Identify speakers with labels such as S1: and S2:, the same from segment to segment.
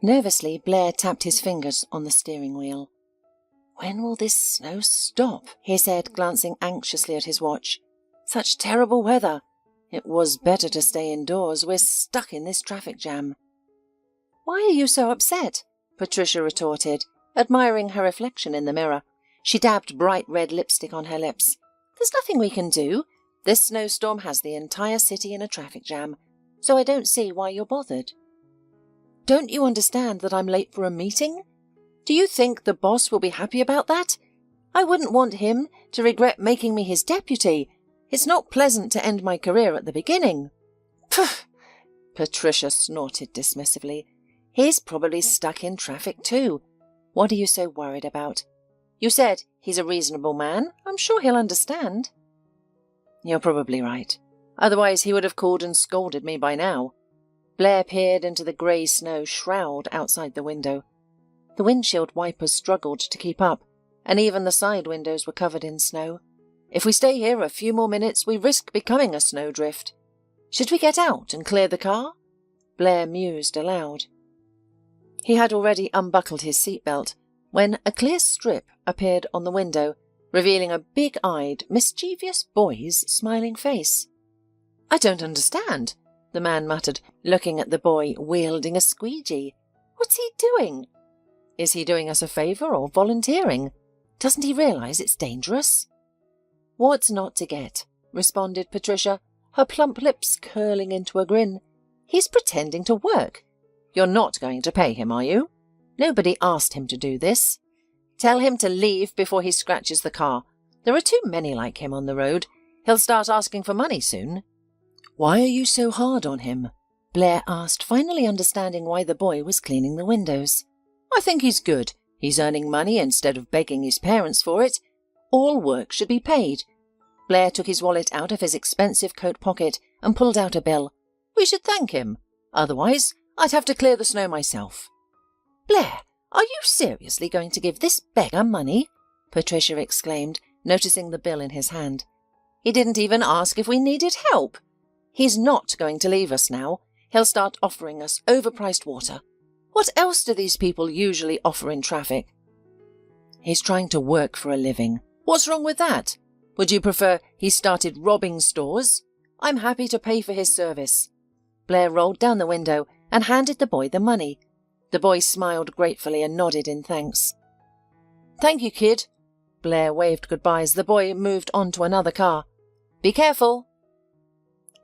S1: Nervously, Blair tapped his fingers on the steering wheel. "When will this snow stop?" he said, glancing anxiously at his watch. "Such terrible weather. It was better to stay indoors. We're stuck in this traffic jam." "Why are you so upset?" Patricia retorted, admiring her reflection in the mirror. She dabbed bright red lipstick on her lips. "There's nothing we can do. This snowstorm has the entire city in a traffic jam, so I don't see why you're bothered." "Don't you understand that I'm late for a meeting? Do you think the boss will be happy about that? I wouldn't want him to regret making me his deputy. It's not pleasant to end my career at the beginning." "Poof!" Patricia snorted dismissively. "He's probably stuck in traffic too. What are you so worried about? You said he's a reasonable man. I'm sure he'll understand." "You're probably right. Otherwise he would have called and scolded me by now." Blair peered into the grey snow shroud outside the window. The windshield wipers struggled to keep up, and even the side windows were covered in snow. "If we stay here a few more minutes, we risk becoming a snowdrift. Should we get out and clear the car?" Blair mused aloud. He had already unbuckled his seatbelt when a clear strip appeared on the window, revealing a big-eyed, mischievous boy's smiling face. "I don't understand," the man muttered, looking at the boy wielding a squeegee. "What's he doing? Is he doing us a favour or volunteering? Doesn't he realise it's dangerous?" "What's not to get?" responded Patricia, her plump lips curling into a grin. "He's pretending to work. You're not going to pay him, are you? Nobody asked him to do this. Tell him to leave before he scratches the car. There are too many like him on the road. He'll start asking for money soon." "Why are you so hard on him?" Blair asked, finally understanding why the boy was cleaning the windows. "I think he's good. He's earning money instead of begging his parents for it. All work should be paid." Blair took his wallet out of his expensive coat pocket and pulled out a bill. "We should thank him. Otherwise, I'd have to clear the snow myself." "Blair, are you seriously going to give this beggar money?" Patricia exclaimed, noticing the bill in his hand. "He didn't even ask if we needed help. He's not going to leave us now. He'll start offering us overpriced water. What else do these people usually offer in traffic?" "He's trying to work for a living. What's wrong with that? Would you prefer he started robbing stores? I'm happy to pay for his service." Blair rolled down the window and handed the boy the money. The boy smiled gratefully and nodded in thanks. "Thank you, kid." Blair waved goodbye as the boy moved on to another car. "Be careful."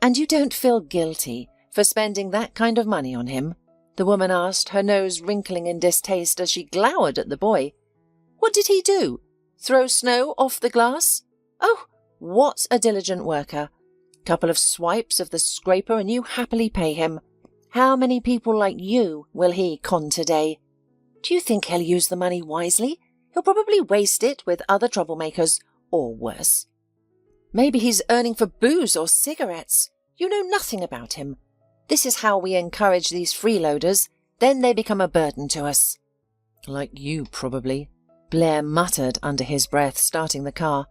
S1: "And you don't feel guilty for spending that kind of money on him?" the woman asked, her nose wrinkling in distaste as she glowered at the boy. "What did he do? Throw snow off the glass? Oh, what a diligent worker. Couple of swipes of the scraper and you happily pay him. How many people like you will he con today? Do you think he'll use the money wisely? He'll probably waste it with other troublemakers, or worse. Maybe he's earning for booze or cigarettes. You know nothing about him. This is how we encourage these freeloaders. Then they become a burden to us." "Like you, probably," Blair muttered under his breath, starting the car.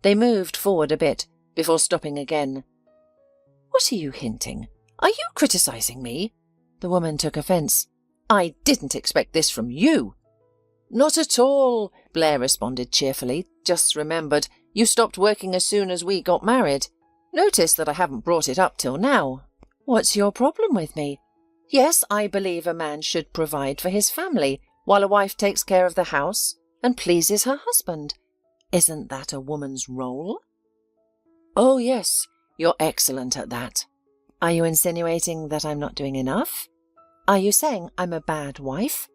S1: They moved forward a bit before stopping again. "What are you hinting? Are you criticising me?" The woman took offence. "I didn't expect this from you." "Not at all," Blair responded cheerfully. "Just remembered you stopped working as soon as we got married. Notice that I haven't brought it up till now." "What's your problem with me?" "Yes, I believe a man should provide for his family, while a wife takes care of the house and pleases her husband. Isn't that a woman's role?" "Oh, yes, you're excellent at that." "Are you insinuating that I'm not doing enough? Are you saying I'm a bad wife?"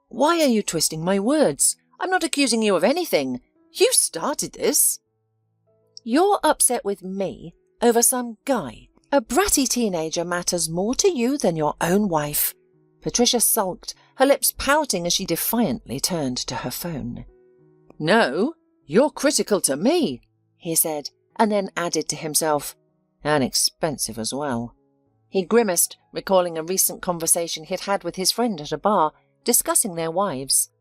S1: "Why are you twisting my words? I'm not accusing you of anything. You started this." "You're upset with me over some guy. A bratty teenager matters more to you than your own wife." Patricia sulked, her lips pouting as she defiantly turned to her phone. "No, you're critical to me," he said, and then added to himself, "and expensive as well." He grimaced, recalling a recent conversation he'd had with his friend at a bar, discussing their wives.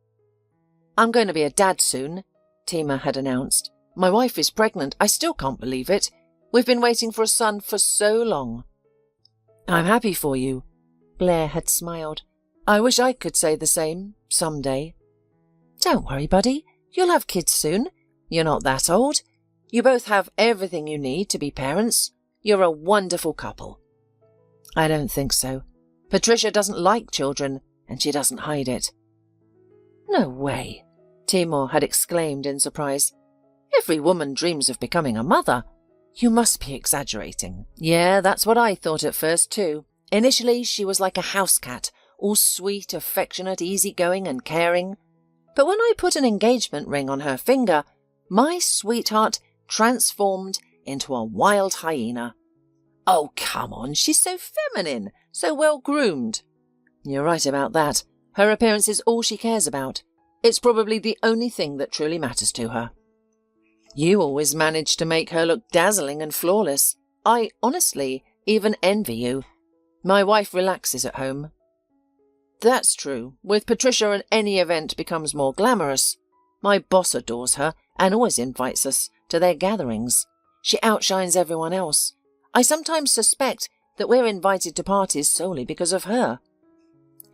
S1: "I'm going to be a dad soon," Tima had announced. "My wife is pregnant. I still can't believe it. We've been waiting for a son for so long." "I'm happy for you," Blair had smiled. I wish I could say the same, someday. Don't worry, buddy. You'll have kids soon. You're not that old. You both have everything you need to be parents. You're a wonderful couple. I don't think so. Patricia doesn't like children, and she doesn't hide it. No way, Timur had exclaimed in surprise. Every woman dreams of becoming a mother. You must be exaggerating. Yeah, that's what I thought at first too. Initially, she was like a house cat, all sweet, affectionate, easygoing and caring. But when I put an engagement ring on her finger, my sweetheart transformed into a wild hyena. Oh, come on, she's so feminine, so well-groomed. You're right about that. Her appearance is all she cares about. It's probably the only thing that truly matters to her. You always manage to make her look dazzling and flawless. I honestly even envy you. My wife relaxes at home. That's true. With Patricia, any event becomes more glamorous. My boss adores her and always invites us to their gatherings. She outshines everyone else. I sometimes suspect that we're invited to parties solely because of her.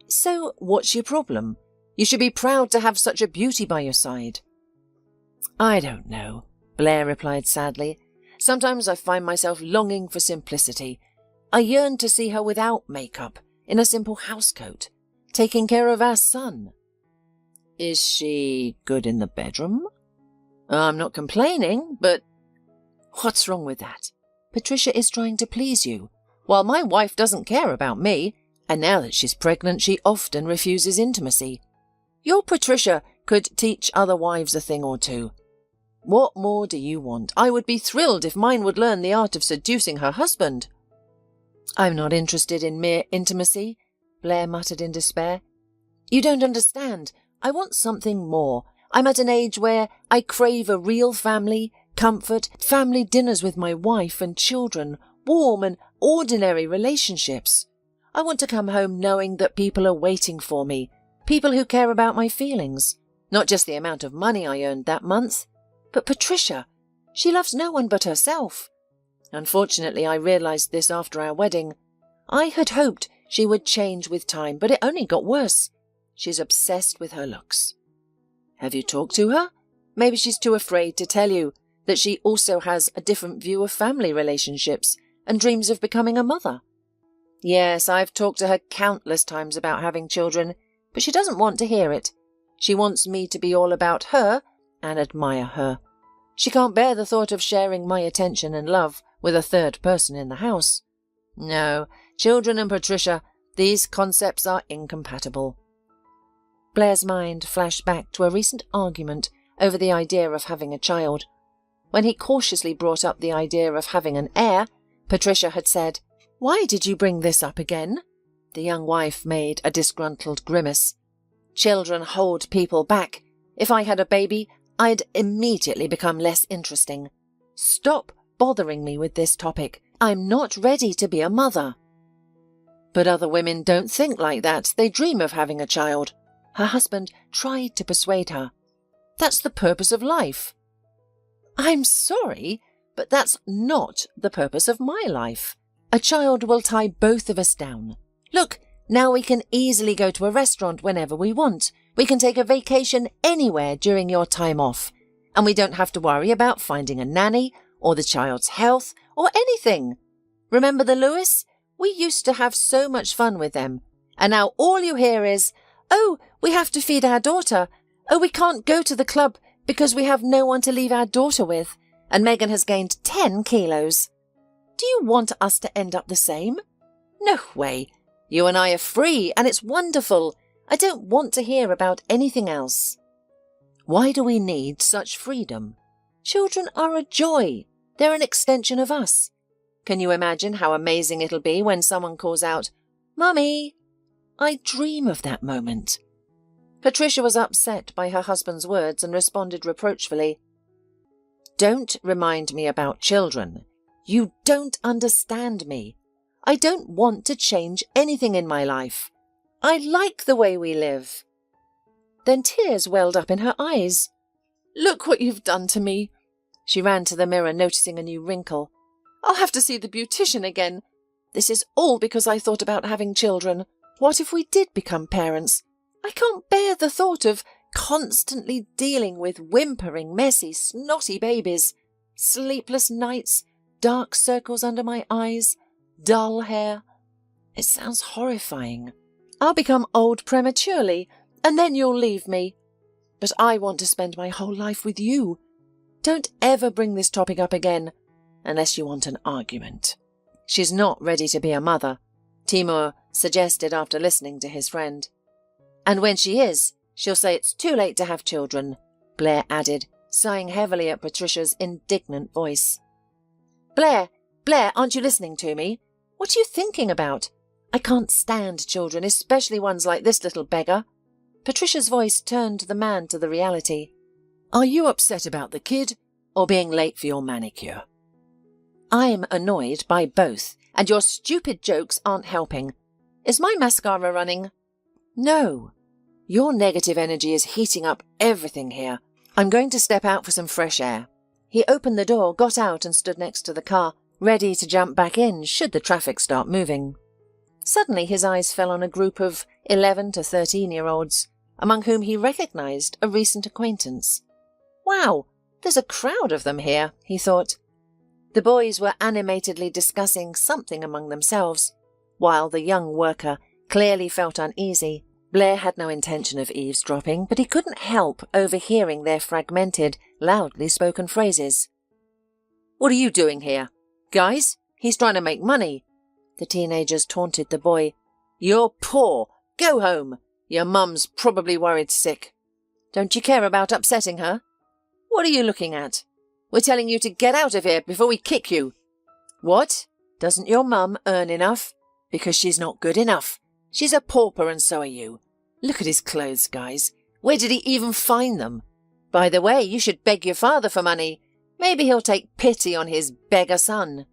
S1: So what's your problem? You should be proud to have such a beauty by your side. I don't know, Blair replied sadly. Sometimes I find myself longing for simplicity. I yearn to see her without makeup, in a simple housecoat, taking care of our son. Is she good in the bedroom? I'm not complaining, but what's wrong with that? Patricia is trying to please you, while my wife doesn't care about me, and now that she's pregnant, she often refuses intimacy. Your Patricia could teach other wives a thing or two. What more do you want? I would be thrilled if mine would learn the art of seducing her husband. I'm not interested in mere intimacy, Blair muttered in despair. You don't understand. I want something more. I'm at an age where I crave a real family, comfort, family dinners with my wife and children, warm and ordinary relationships. I want to come home knowing that people are waiting for me, people who care about my feelings, not just the amount of money I earned that month. But Patricia, she loves no one but herself. Unfortunately, I realized this after our wedding. I had hoped she would change with time, but it only got worse. She's obsessed with her looks. Have you talked to her? Maybe she's too afraid to tell you that she also has a different view of family relationships and dreams of becoming a mother. Yes, I've talked to her countless times about having children, but she doesn't want to hear it. She wants me to be all about her and admire her. She can't bear the thought of sharing my attention and love with a third person in the house. No, children and Patricia, these concepts are incompatible. Blair's mind flashed back to a recent argument over the idea of having a child. When he cautiously brought up the idea of having an heir, Patricia had said, "Why did you bring this up again?" The young wife made a disgruntled grimace. Children hold people back. If I had a baby, I'd immediately become less interesting. Stop bothering me with this topic. I'm not ready to be a mother. But other women don't think like that. They dream of having a child. Her husband tried to persuade her. That's the purpose of life. I'm sorry, but that's not the purpose of my life. A child will tie both of us down. Look, now we can easily go to a restaurant whenever we want. We can take a vacation anywhere during your time off. And we don't have to worry about finding a nanny or the child's health or anything. Remember the Lewis? We used to have so much fun with them. And now all you hear is, "Oh, we have to feed our daughter. Oh, we can't go to the club because we have no one to leave our daughter with. And Megan has gained 10 kilos. Do you want us to end up the same? No way. You and I are free, and it's wonderful. I don't want to hear about anything else." Why do we need such freedom? Children are a joy. They're an extension of us. Can you imagine how amazing it'll be when someone calls out, "Mummy"? I dream of that moment. Patricia was upset by her husband's words and responded reproachfully. Don't remind me about children. You don't understand me. I don't want to change anything in my life. I like the way we live. Then tears welled up in her eyes. Look what you've done to me. She ran to the mirror, noticing a new wrinkle. I'll have to see the beautician again. This is all because I thought about having children. What if we did become parents? I can't bear the thought of constantly dealing with whimpering, messy, snotty babies, sleepless nights, dark circles under my eyes, dull hair. It sounds horrifying. I'll become old prematurely, and then you'll leave me. But I want to spend my whole life with you. Don't ever bring this topic up again, unless you want an argument. She's not ready to be a mother, Timur suggested after listening to his friend. And when she is, she'll say it's too late to have children, Blair added, sighing heavily at Patricia's indignant voice. Blair, aren't you listening to me? What are you thinking about? I can't stand children, especially ones like this little beggar. Patricia's voice turned the man to the reality. Are you upset about the kid, or being late for your manicure? I'm annoyed by both, and your stupid jokes aren't helping. Is my mascara running? No. Your negative energy is heating up everything here. I'm going to step out for some fresh air. He opened the door, got out and stood next to the car, ready to jump back in should the traffic start moving. Suddenly his eyes fell on a group of 11 to 13-year-olds, among whom he recognized a recent acquaintance. Wow, there's a crowd of them here, he thought. The boys were animatedly discussing something among themselves. While the young worker clearly felt uneasy, Blair had no intention of eavesdropping, but he couldn't help overhearing their fragmented, loudly spoken phrases. What are you doing here? Guys, he's trying to make money. The teenagers taunted the boy. You're poor. Go home. Your mum's probably worried sick. Don't you care about upsetting her? What are you looking at? We're telling you to get out of here before we kick you. What? Doesn't your mum earn enough? Because she's not good enough. She's a pauper and so are you. Look at his clothes, guys. Where did he even find them? By the way, you should beg your father for money. Maybe he'll take pity on his beggar son.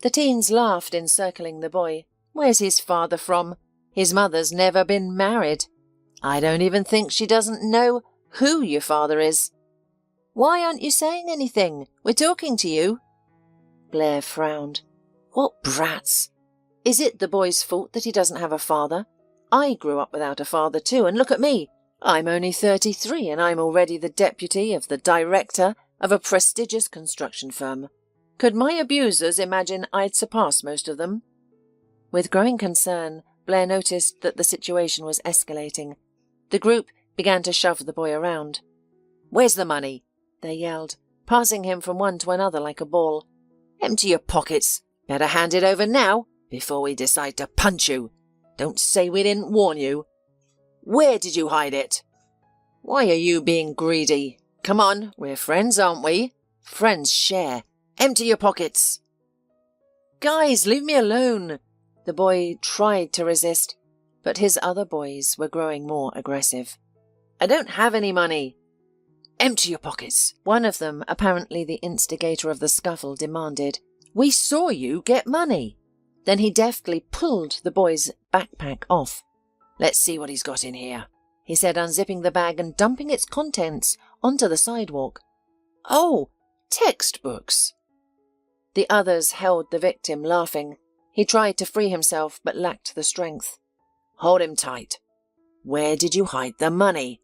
S1: The teens laughed, encircling the boy. Where's his father from? His mother's never been married. I don't even think she doesn't know who your father is. Why aren't you saying anything? We're talking to you. Blair frowned. What brats! Is it the boy's fault that he doesn't have a father? I grew up without a father too, and look at me. I'm only 33 and I'm already the deputy of the director of a prestigious construction firm. Could my abusers imagine I'd surpass most of them? With growing concern, Blair noticed that the situation was escalating. The group began to shove the boy around. Where's the money? They yelled, passing him from one to another like a ball. Empty your pockets. Better hand it over now, before we decide to punch you. Don't say we didn't warn you. Where did you hide it? Why are you being greedy? Come on, we're friends, aren't we? Friends share. Empty your pockets. Guys, leave me alone. The boy tried to resist, but his other boys were growing more aggressive. I don't have any money. Empty your pockets. One of them, apparently the instigator of the scuffle, demanded. We saw you get money. Then he deftly pulled the boy's backpack off. Let's see what he's got in here, he said, unzipping the bag and dumping its contents onto the sidewalk. Oh, textbooks. The others held the victim, laughing. He tried to free himself, but lacked the strength. Hold him tight. Where did you hide the money?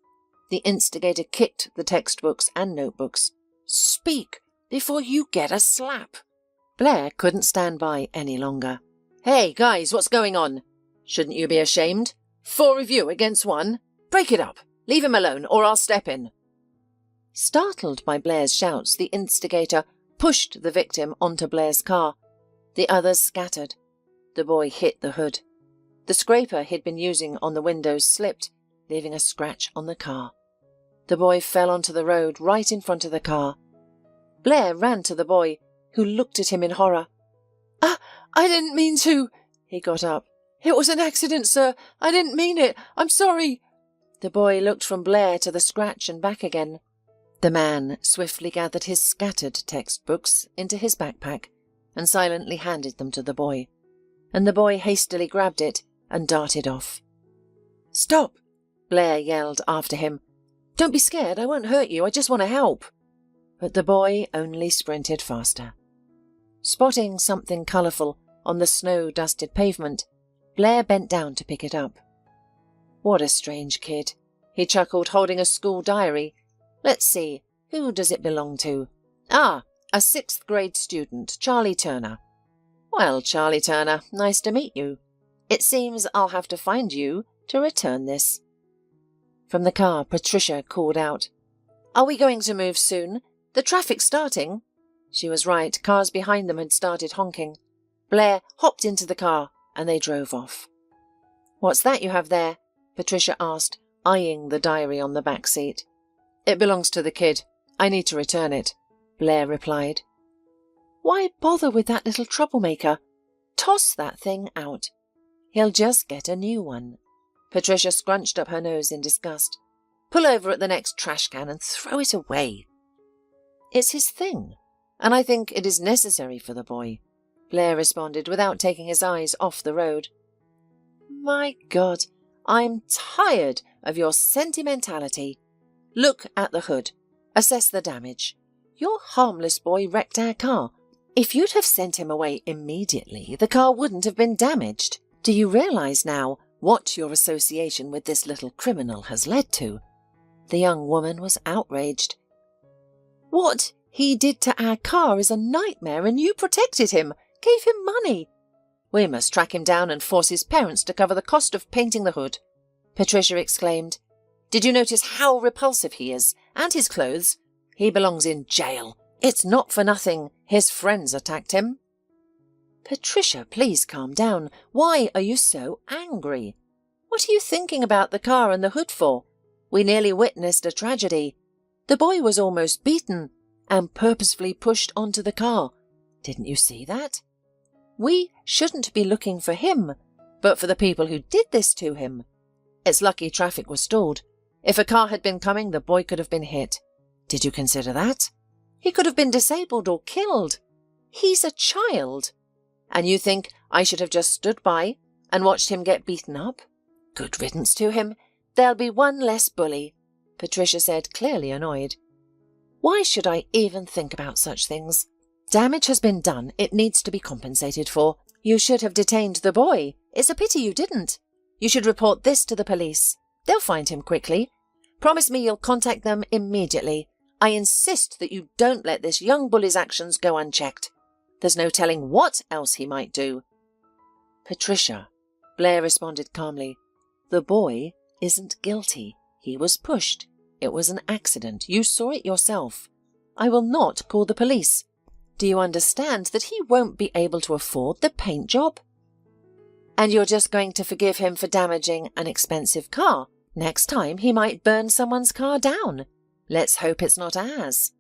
S1: The instigator kicked the textbooks and notebooks. Speak, before you get a slap. Blair couldn't stand by any longer. Hey, guys, what's going on? Shouldn't you be ashamed? 4 of you against 1? Break it up. Leave him alone, or I'll step in. Startled by Blair's shouts, the instigator pushed the victim onto Blair's car. The others scattered. The boy hit the hood. The scraper he'd been using on the windows slipped, leaving a scratch on the car. The boy fell onto the road right in front of the car. Blair ran to the boy, who looked at him in horror. I didn't mean to. He got up. It was an accident, sir. I didn't mean it. I'm sorry. The boy looked from Blair to the scratch and back again. The man swiftly gathered his scattered textbooks into his backpack and silently handed them to the boy. And the boy hastily grabbed it and darted off. Stop! Blair yelled after him. Don't be scared. I won't hurt you. I just want to help. But the boy only sprinted faster. Spotting something colourful on the snow-dusted pavement, Blair bent down to pick it up. What a strange kid, he chuckled, holding a school diary. Let's see, who does it belong to? Ah, a 6th grade student, Charlie Turner. Well, Charlie Turner, nice to meet you. It seems I'll have to find you to return this. From the car, Patricia called out, Are we going to move soon? The traffic's starting. She was right, cars behind them had started honking. Blair hopped into the car and they drove off. What's that you have there? Patricia asked, eyeing the diary on the back seat. It belongs to the kid. I need to return it, Blair replied. Why bother with that little troublemaker? Toss that thing out. He'll just get a new one. Patricia scrunched up her nose in disgust. Pull over at the next trash can and throw it away. It's his thing, and I think it is necessary for the boy, Blair responded without taking his eyes off the road. My God, I'm tired of your sentimentality. Look at the hood. Assess the damage. Your harmless boy wrecked our car. If you'd have sent him away immediately, the car wouldn't have been damaged. Do you realize now what your association with this little criminal has led to? The young woman was outraged. What he did to our car is a nightmare, and you protected him, gave him money. We must track him down and force his parents to cover the cost of painting the hood, Patricia exclaimed. Did you notice how repulsive he is, and his clothes? He belongs in jail. It's not for nothing his friends attacked him. Patricia, please calm down. Why are you so angry? What are you thinking about the car and the hood for? We nearly witnessed a tragedy. The boy was almost beaten and purposefully pushed onto the car. Didn't you see that? We shouldn't be looking for him, but for the people who did this to him. It's lucky traffic was stalled. If a car had been coming, the boy could have been hit. Did you consider that? He could have been disabled or killed. He's a child. And you think I should have just stood by and watched him get beaten up? Good riddance to him. There'll be one less bully, Patricia said, clearly annoyed. Why should I even think about such things? Damage has been done. It needs to be compensated for. You should have detained the boy. It's a pity you didn't. You should report this to the police. They'll find him quickly. Promise me you'll contact them immediately. I insist that you don't let this young bully's actions go unchecked. There's no telling what else he might do. Patricia, Blair responded calmly. The boy isn't guilty. He was pushed. It was an accident. You saw it yourself. I will not call the police. Do you understand that he won't be able to afford the paint job? And you're just going to forgive him for damaging an expensive car. Next time he might burn someone's car down. Let's hope it's not ours.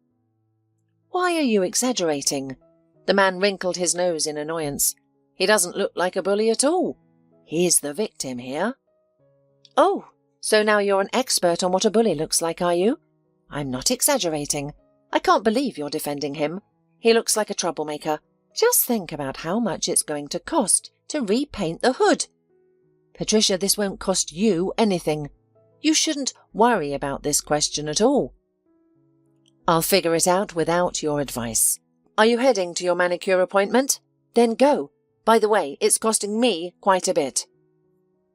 S1: Why are you exaggerating? The man wrinkled his nose in annoyance. He doesn't look like a bully at all. He's the victim here. Oh, so now you're an expert on what a bully looks like, are you? I'm not exaggerating. I can't believe you're defending him. He looks like a troublemaker. Just think about how much it's going to cost to repaint the hood. Patricia, this won't cost you anything. You shouldn't worry about this question at all. I'll figure it out without your advice. Are you heading to your manicure appointment? Then go. By the way, it's costing me quite a bit.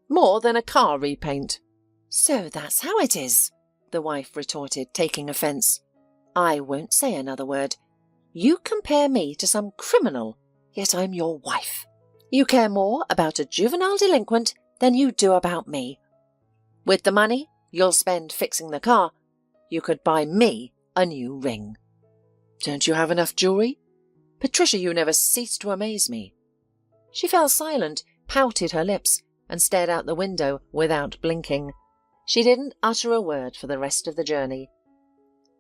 S1: More than a car repaint. So that's how it is, the wife retorted, taking offence. I won't say another word. You compare me to some criminal, yet I'm your wife. You care more about a juvenile delinquent than you do about me. With the money you'll spend fixing the car, you could buy me a new ring. Don't you have enough jewellery? Patricia, you never cease to amaze me. She fell silent, pouted her lips, and stared out the window without blinking. She didn't utter a word for the rest of the journey.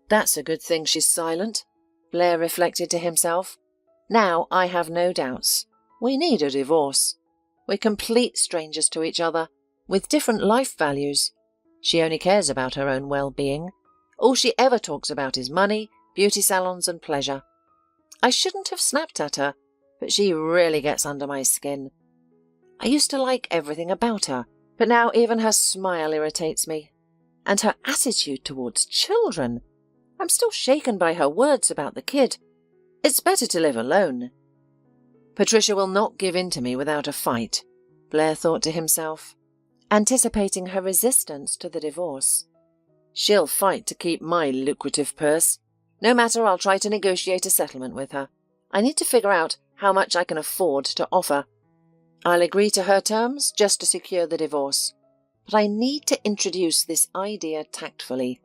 S1: That's a good thing she's silent, Blair reflected to himself. Now I have no doubts. We need a divorce. We're complete strangers to each other, with different life values. She only cares about her own well-being. All she ever talks about is money, beauty salons and pleasure. I shouldn't have snapped at her, but she really gets under my skin. I used to like everything about her, but now even her smile irritates me. And her attitude towards children. I'm still shaken by her words about the kid. It's better to live alone. Patricia will not give in to me without a fight, Blair thought to himself, anticipating her resistance to the divorce. She'll fight to keep my lucrative purse. No matter, I'll try to negotiate a settlement with her. I need to figure out how much I can afford to offer. I'll agree to her terms just to secure the divorce. But I need to introduce this idea tactfully.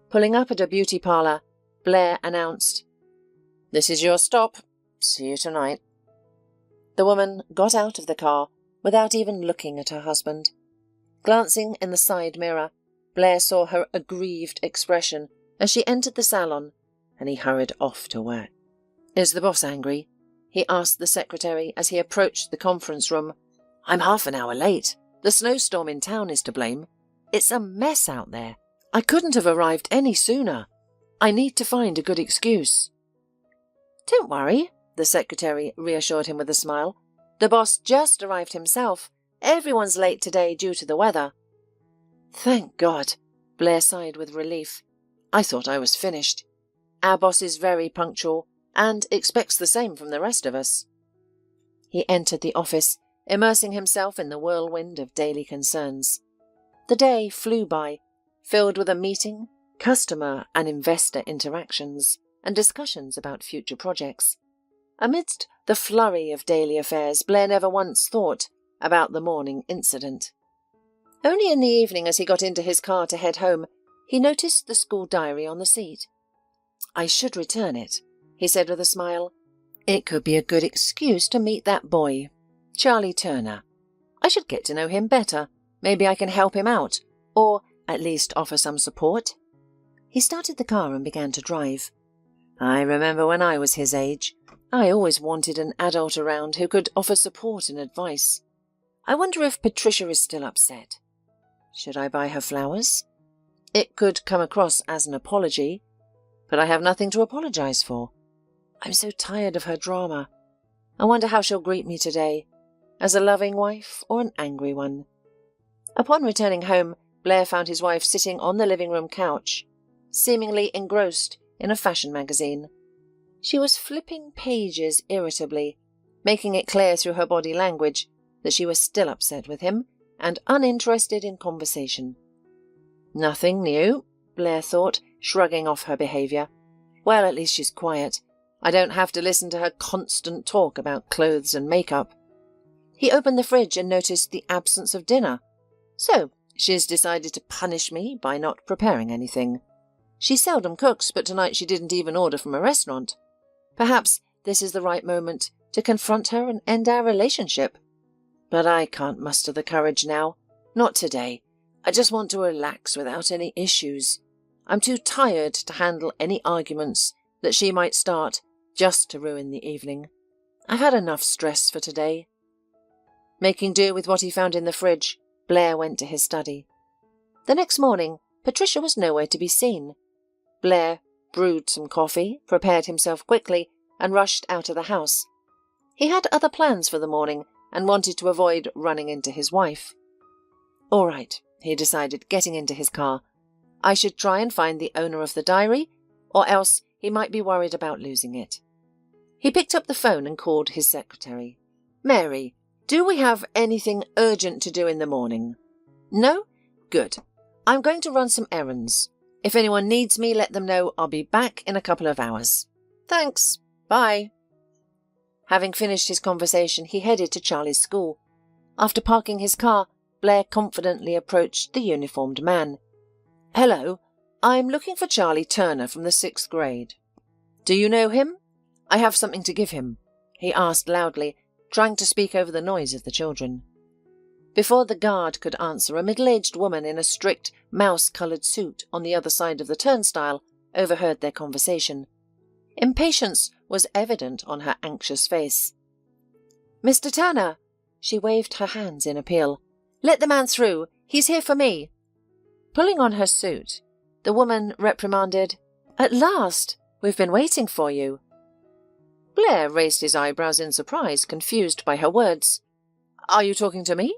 S1: Pulling up at a beauty parlour, Blair announced, "This is your stop. See you tonight." The woman got out of the car without even looking at her husband. Glancing in the side mirror, Blair saw her aggrieved expression as she entered the salon, and he hurried off to work. "Is the boss angry?" he asked the secretary as he approached the conference room. "I'm half an hour late. The snowstorm in town is to blame. It's a mess out there. I couldn't have arrived any sooner. I need to find a good excuse." "Don't worry," the secretary reassured him with a smile. "The boss just arrived himself. Everyone's late today due to the weather." "Thank God," Blair sighed with relief. "I thought I was finished. Our boss is very punctual and expects the same from the rest of us." He entered the office, immersing himself in the whirlwind of daily concerns. The day flew by, filled with a meeting, customer and investor interactions, and discussions about future projects. Amidst the flurry of daily affairs, Blair never once thought about the morning incident. Only in the evening, as he got into his car to head home, he noticed the school diary on the seat. "I should return it," he said with a smile. "It could be a good excuse to meet that boy, Charlie Turner. I should get to know him better. Maybe I can help him out, or at least offer some support." He started the car and began to drive. "I remember when I was his age. I always wanted an adult around who could offer support and advice. I wonder if Patricia is still upset. Should I buy her flowers? It could come across as an apology, but I have nothing to apologize for. I'm so tired of her drama. I wonder how she'll greet me today, as a loving wife or an angry one." Upon returning home, Blair found his wife sitting on the living room couch, seemingly engrossed in a fashion magazine. She was flipping pages irritably, making it clear through her body language that she was still upset with him and uninterested in conversation. Nothing new, Blair thought, shrugging off her behaviour. Well, at least she's quiet. I don't have to listen to her constant talk about clothes and makeup. He opened the fridge and noticed the absence of dinner. So, she's decided to punish me by not preparing anything. She seldom cooks, but tonight she didn't even order from a restaurant. Perhaps this is the right moment to confront her and end our relationship. But I can't muster the courage now. Not today. I just want to relax without any issues. I'm too tired to handle any arguments that she might start just to ruin the evening. I've had enough stress for today. Making do with what he found in the fridge, Blair went to his study. The next morning, Patricia was nowhere to be seen. Blair brewed some coffee, prepared himself quickly, and rushed out of the house. He had other plans for the morning and wanted to avoid running into his wife. "All right," he decided, getting into his car. "I should try and find the owner of the diary, or else he might be worried about losing it." He picked up the phone and called his secretary. "Mary, do we have anything urgent to do in the morning?" "No? Good. I'm going to run some errands. If anyone needs me, let them know I'll be back in a couple of hours. Thanks. Bye." Having finished his conversation, he headed to Charlie's school. After parking his car, Blair confidently approached the uniformed man. "Hello, I'm looking for Charlie Turner from the 6th grade. Do you know him? I have something to give him," he asked loudly, trying to speak over the noise of the children. Before the guard could answer, a middle-aged woman in a strict mouse-coloured suit on the other side of the turnstile overheard their conversation. Impatience was evident on her anxious face. "Mr. Turner!" She waved her hands in appeal. "Let the man through. He's here for me." Pulling on her suit, the woman reprimanded, "At last! We've been waiting for you." Blair raised his eyebrows in surprise, confused by her words. "Are you talking to me?"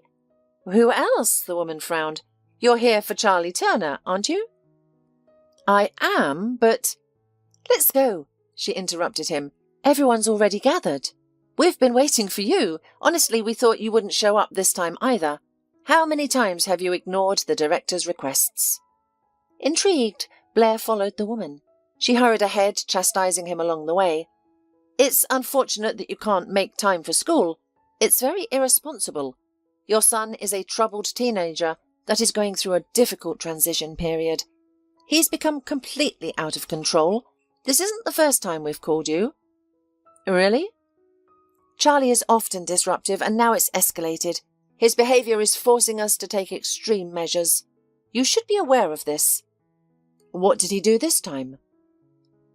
S1: "Who else?" the woman frowned. "You're here for Charlie Turner, aren't you?" "I am, but—" "Let's go," she interrupted him. "Everyone's already gathered." We've been waiting for you. Honestly, we thought you wouldn't show up this time either. How many times have you ignored the director's requests?" Intrigued, Blair followed the woman. She hurried ahead, chastising him along the way. "It's unfortunate that you can't make time for school. It's very irresponsible. Your son is a troubled teenager that is going through a difficult transition period. He's become completely out of control. This isn't the first time we've called you." "Really?" "Charlie is often disruptive, and now it's escalated. His behaviour is forcing us to take extreme measures. You should be aware of this." "What did he do this time?"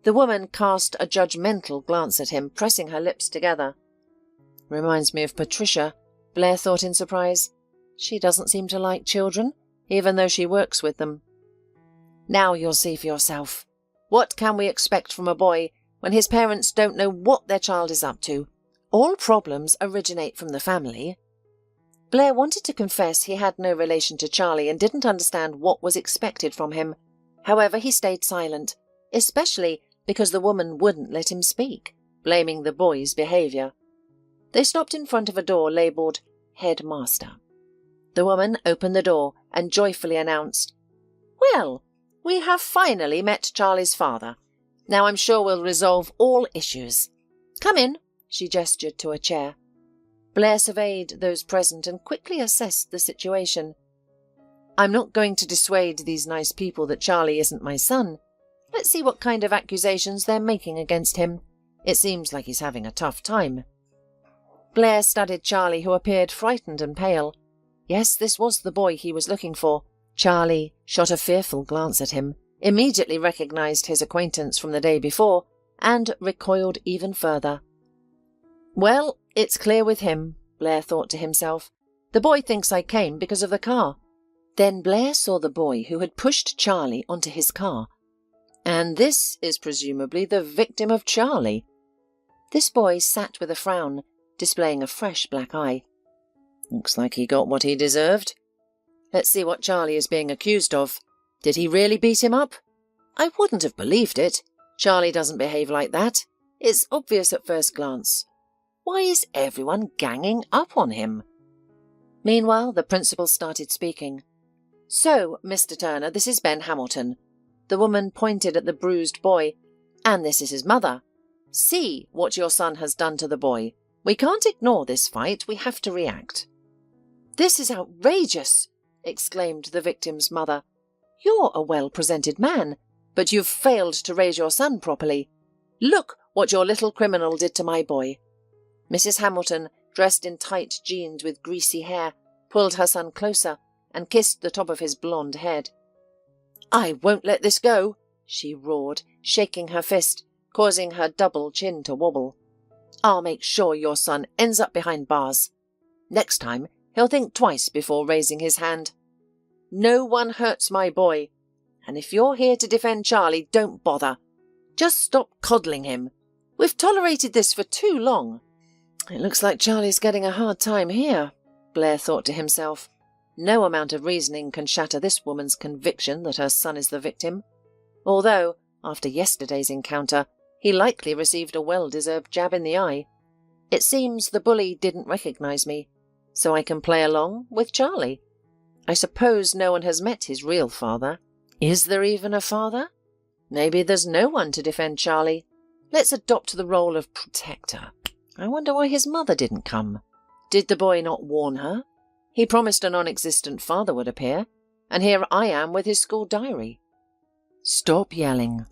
S1: The woman cast a judgmental glance at him, pressing her lips together. "Reminds me of Patricia," Blair thought in surprise. "She doesn't seem to like children, even though she works with them." "Now you'll see for yourself. What can we expect from a boy when his parents don't know what their child is up to? All problems originate from the family." Blair wanted to confess he had no relation to Charlie and didn't understand what was expected from him. However, he stayed silent, especially because the woman wouldn't let him speak, blaming the boy's behaviour. They stopped in front of a door labelled Headmaster. The woman opened the door and joyfully announced, "Well, we have finally met Charlie's father. Now I'm sure we'll resolve all issues. Come in," she gestured to a chair. Blair surveyed those present and quickly assessed the situation. "I'm not going to dissuade these nice people that Charlie isn't my son. Let's see what kind of accusations they're making against him. It seems like he's having a tough time." Blair studied Charlie, who appeared frightened and pale. Yes, this was the boy he was looking for. Charlie shot a fearful glance at him, immediately recognized his acquaintance from the day before, and recoiled even further. "Well, it's clear with him," Blair thought to himself. "The boy thinks I came because of the car." Then Blair saw the boy who had pushed Charlie onto his car. And this is presumably the victim of Charlie. This boy sat with a frown, displaying a fresh black eye. "Looks like he got what he deserved. Let's see what Charlie is being accused of. Did he really beat him up? I wouldn't have believed it. Charlie doesn't behave like that. It's obvious at first glance. Why is everyone ganging up on him?" Meanwhile, the principal started speaking. "So, Mr. Turner, this is Ben Hamilton." The woman pointed at the bruised boy. "And this is his mother. See what your son has done to the boy. We can't ignore this fight. We have to react." "This is outrageous!" exclaimed the victim's mother. "You're a well-presented man, but you've failed to raise your son properly. Look what your little criminal did to my boy." Mrs. Hamilton, dressed in tight jeans with greasy hair, pulled her son closer and kissed the top of his blonde head. "I won't let this go," she roared, shaking her fist, causing her double chin to wobble. "I'll make sure your son ends up behind bars. Next time, he'll think twice before raising his hand. No one hurts my boy, and if you're here to defend Charlie, don't bother. Just stop coddling him. We've tolerated this for too long." "It looks like Charlie's getting a hard time here," Blair thought to himself. No amount of reasoning can shatter this woman's conviction that her son is the victim. Although, after yesterday's encounter, he likely received a well-deserved jab in the eye. It seems the bully didn't recognize me, so I can play along with Charlie. I suppose no one has met his real father. Is there even a father? Maybe there's no one to defend Charlie. Let's adopt the role of protector. I wonder why his mother didn't come. Did the boy not warn her? He promised a non-existent father would appear, and here I am with his school diary. "Stop yelling,"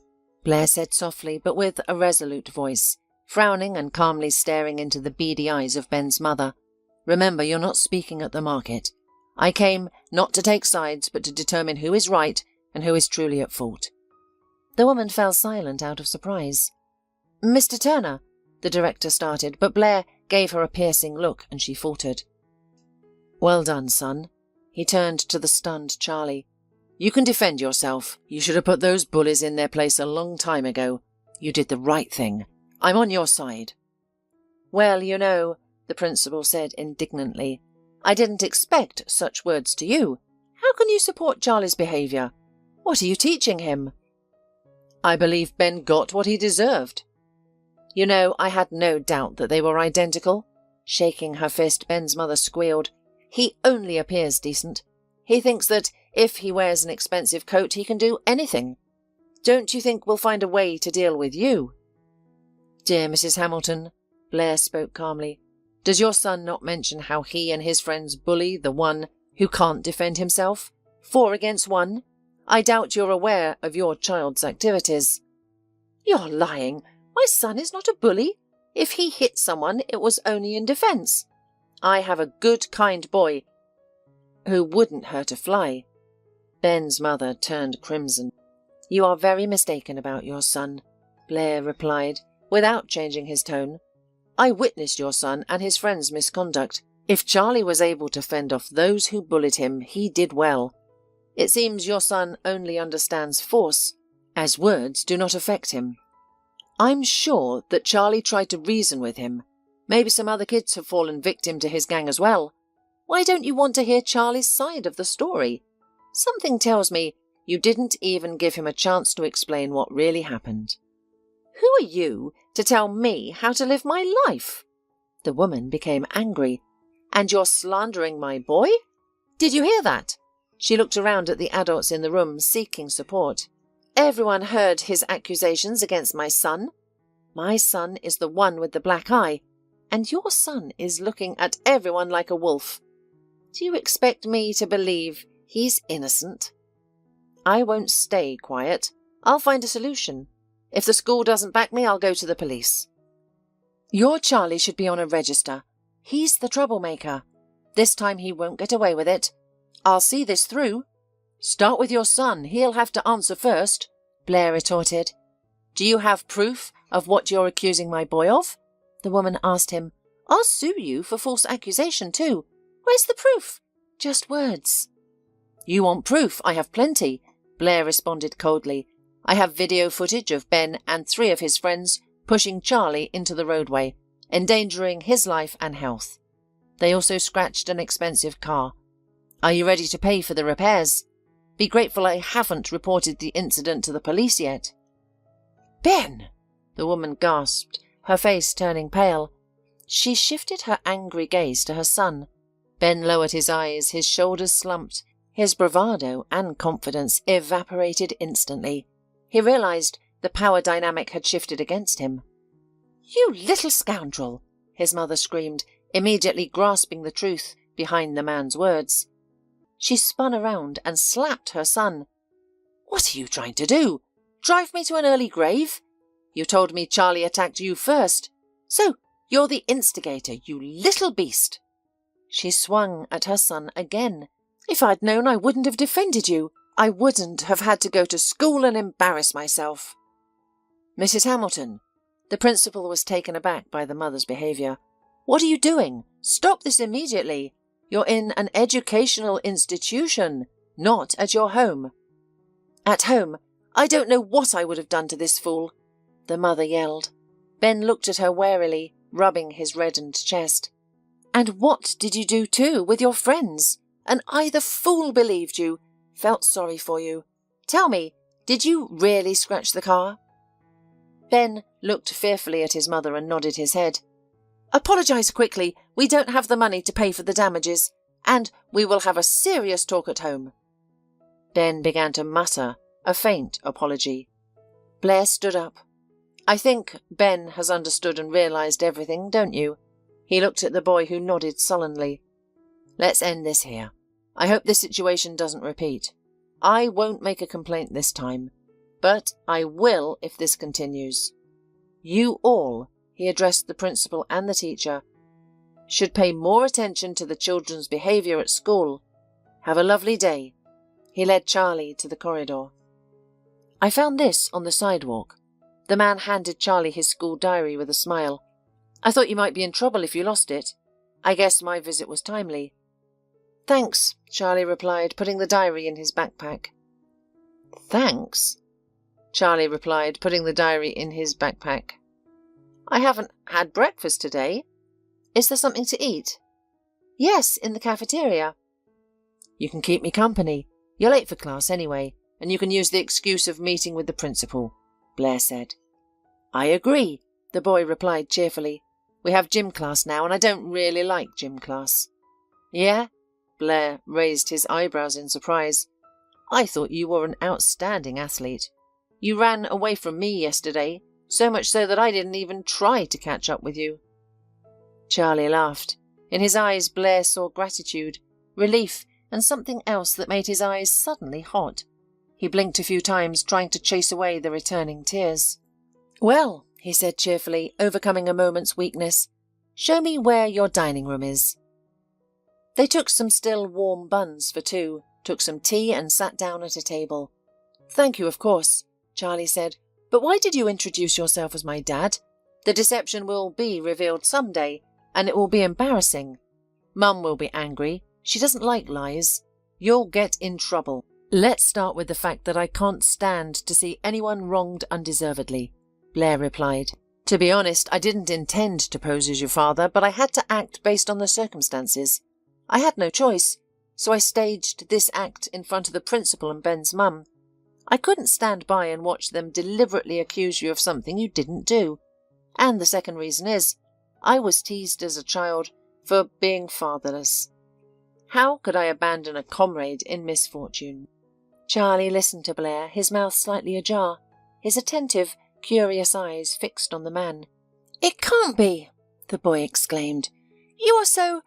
S1: Blair said softly, but with a resolute voice, frowning and calmly staring into the beady eyes of Ben's mother. "Remember, you're not speaking at the market. I came not to take sides, but to determine who is right and who is truly at fault." The woman fell silent out of surprise. "Mr. Turner," the director started, but Blair gave her a piercing look and she faltered. "Well done, son." He turned to the stunned Charlie. "You can defend yourself. You should have put those bullies in their place a long time ago. You did the right thing. I'm on your side." "Well, you know," the principal said indignantly, "I didn't expect such words to you. How can you support Charlie's behaviour? What are you teaching him?" "I believe Ben got what he deserved." You know, I had no doubt that they were identical. Shaking her fist, Ben's mother squealed. He only appears decent. He thinks that if he wears an expensive coat, he can do anything. Don't you think we'll find a way to deal with you? Dear Mrs. Hamilton, Blair spoke calmly, does your son not mention how he and his friends bully the one who can't defend himself? 4 against 1? I doubt you're aware of your child's activities. You're lying. My son is not a bully. If he hit someone, it was only in defence. I have a good, kind boy who wouldn't hurt a fly. Ben's mother turned crimson. You are very mistaken about your son, Blair replied, without changing his tone. I witnessed your son and his friends' misconduct. If Charlie was able to fend off those who bullied him, he did well. It seems your son only understands force, as words do not affect him. I'm sure that Charlie tried to reason with him. Maybe some other kids have fallen victim to his gang as well. Why don't you want to hear Charlie's side of the story? Something tells me you didn't even give him a chance to explain what really happened. Who are you to tell me how to live my life? The woman became angry. And you're slandering my boy? Did you hear that? She looked around at the adults in the room, seeking support. Everyone heard his accusations against my son. My son is the one with the black eye, and your son is looking at everyone like a wolf. Do you expect me to believe he's innocent? I won't stay quiet. I'll find a solution. If the school doesn't back me, I'll go to the police. Your Charlie should be on a register. He's the troublemaker. This time he won't get away with it. I'll see this through. Start with your son. He'll have to answer first, Blair retorted. Do you have proof of what you're accusing my boy of? The woman asked him. I'll sue you for false accusation too. Where's the proof? Just words. You want proof? I have plenty, Blair responded coldly. I have video footage of Ben and 3 of his friends pushing Charlie into the roadway, endangering his life and health. They also scratched an expensive car. Are you ready to pay for the repairs? Be grateful I haven't reported the incident to the police yet. Ben! The woman gasped, her face turning pale. She shifted her angry gaze to her son. Ben lowered his eyes, his shoulders slumped. His bravado and confidence evaporated instantly. He realized the power dynamic had shifted against him. You little scoundrel! His mother screamed, immediately grasping the truth behind the man's words. She spun around and slapped her son. What are you trying to do? Drive me to an early grave? You told me Charlie attacked you first. So you're the instigator, you little beast. She swung at her son again. If I'd known, I wouldn't have defended you. I wouldn't have had to go to school and embarrass myself. Mrs. Hamilton. The principal was taken aback by the mother's behaviour. What are you doing? Stop this immediately. You're in an educational institution, not at your home. At home? I don't know what I would have done to this fool, the mother yelled. Ben looked at her warily, rubbing his reddened chest. And what did you do too with your friends? And either fool believed you, felt sorry for you. Tell me, did you really scratch the car? Ben looked fearfully at his mother and nodded his head. Apologise quickly. We don't have the money to pay for the damages, and we will have a serious talk at home. Ben began to mutter a faint apology. Blair stood up. I think Ben has understood and realised everything, don't you? He looked at the boy, who nodded sullenly. Let's end this here. I hope this situation doesn't repeat. I won't make a complaint this time, but I will if this continues. You all, he addressed the principal and the teacher, should pay more attention to the children's behaviour at school. Have a lovely day. He led Charlie to the corridor. I found this on the sidewalk. The man handed Charlie his school diary with a smile. I thought you might be in trouble if you lost it. I guess my visit was timely. Thanks, Charlie replied, putting the diary in his backpack. Thanks, Charlie replied, putting the diary in his backpack. I haven't had breakfast today. Is there something to eat? Yes, in the cafeteria. You can keep me company. You're late for class anyway, and you can use the excuse of meeting with the principal, Blair said. I agree. the boy replied cheerfully. We have gym class now, and I don't really like gym class. Yeah? Blair raised his eyebrows in surprise. I thought you were an outstanding athlete. You ran away from me yesterday, so much so that I didn't even try to catch up with you. Charlie laughed. In his eyes, Blair saw gratitude, relief, and something else that made his eyes suddenly hot. He blinked a few times, trying to chase away the returning tears. Well, he said cheerfully, overcoming a moment's weakness, show me where your dining room is. They took some still warm buns for two, took some tea and sat down at a table. Thank you, of course, Charlie said, but why did you introduce yourself as my dad? The deception will be revealed someday, and it will be embarrassing. Mum will be angry. She doesn't like lies. You'll get in trouble. Let's start with the fact that I can't stand to see anyone wronged undeservedly, Blair replied. To be honest, I didn't intend to pose as your father, but I had to act based on the circumstances. I had no choice, so I staged this act in front of the principal and Ben's mum. I couldn't stand by and watch them deliberately accuse you of something you didn't do. And the second reason is, I was teased as a child for being fatherless. How could I abandon a comrade in misfortune? Charlie listened to Blair, his mouth slightly ajar, his attentive, curious eyes fixed on the man. It can't be, the boy exclaimed. You are so...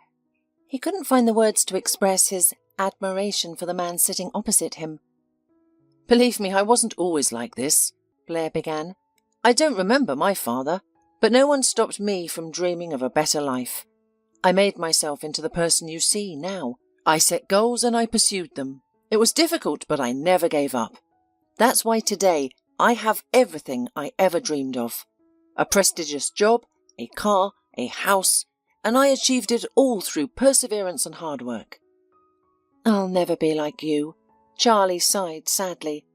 S1: He couldn't find the words to express his admiration for the man sitting opposite him. Believe me, I wasn't always like this, Blair began. I don't remember my father, but no one stopped me from dreaming of a better life. I made myself into the person you see now. I set goals and I pursued them. It was difficult, but I never gave up. That's why today I have everything I ever dreamed of. A prestigious job, a car, a house, and I achieved it all through perseverance and hard work. I'll never be like you, Charlie sighed sadly.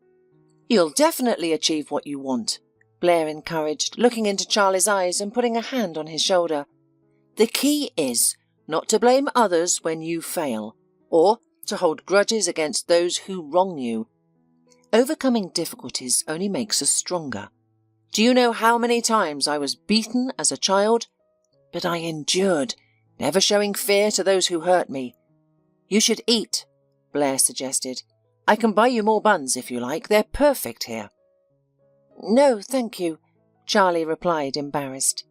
S1: You'll definitely achieve what you want, Blair encouraged, looking into Charlie's eyes and putting a hand on his shoulder. The key is not to blame others when you fail, or to hold grudges against those who wrong you. Overcoming difficulties only makes us stronger. Do you know how many times I was beaten as a child? But I endured, never showing fear to those who hurt me. You should eat, Blair suggested. I can buy you more buns if you like. They're perfect here. No, thank you, Charlie replied, embarrassed.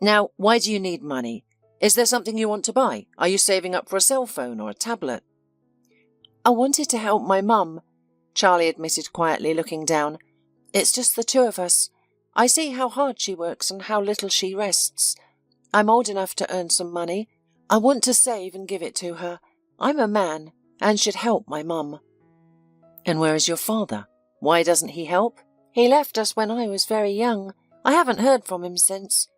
S1: Now, why do you need money? Is there something you want to buy? Are you saving up for a cell phone or a tablet? I wanted to help my mum, Charlie admitted quietly, looking down. It's just the two of us. I see how hard she works and how little she rests. I'm old enough to earn some money. I want to save and give it to her. I'm a man and should help my mum. And where is your father? Why doesn't he help? He left us when I was very young. I haven't heard from him since.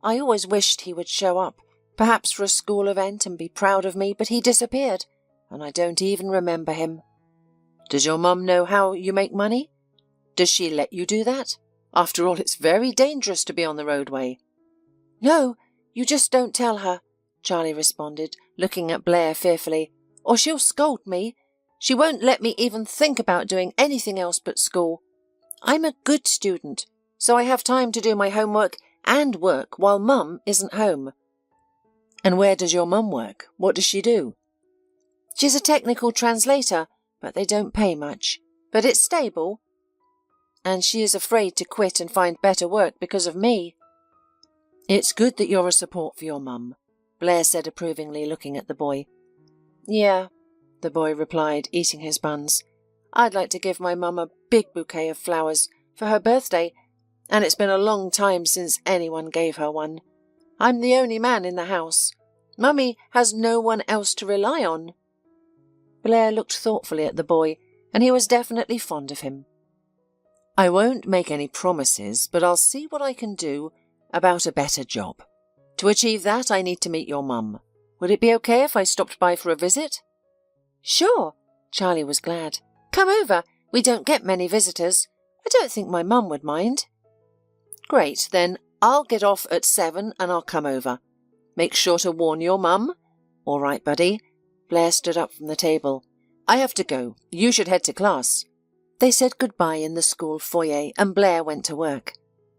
S1: I always wished he would show up, perhaps for a school event and be proud of me, but he disappeared, and I don't even remember him. Does your mum know how you make money? Does she let you do that? After all, it's very dangerous to be on the roadway. No, you just don't tell her, Charlie responded, looking at Blair fearfully, or she'll scold me. She won't let me even think about doing anything else but school. I'm a good student, so I have time to do my homework and work while Mum isn't home. And where does your mum work? What does she do? She's a technical translator, but they don't pay much. But it's stable. And she is afraid to quit and find better work because of me. It's good that you're a support for your mum, Blair said approvingly, looking at the boy. Yeah, the boy replied, eating his buns. I'd like to give my mum a big bouquet of flowers for her birthday, and it's been a long time since anyone gave her one. I'm the only man in the house. Mummy has no one else to rely on. Blair looked thoughtfully at the boy, and he was definitely fond of him. I won't make any promises, but I'll see what I can do about a better job. To achieve that, I need to meet your mum. Would it be okay if I stopped by for a visit? Sure, Charlie was glad. Come over. We don't get many visitors. I don't think my mum would mind. Great, then I'll get off at 7 and I'll come over. Make sure to warn your mum. All right, buddy. Blair stood up from the table. I have to go. You should head to class. They said goodbye in the school foyer and Blair went to work.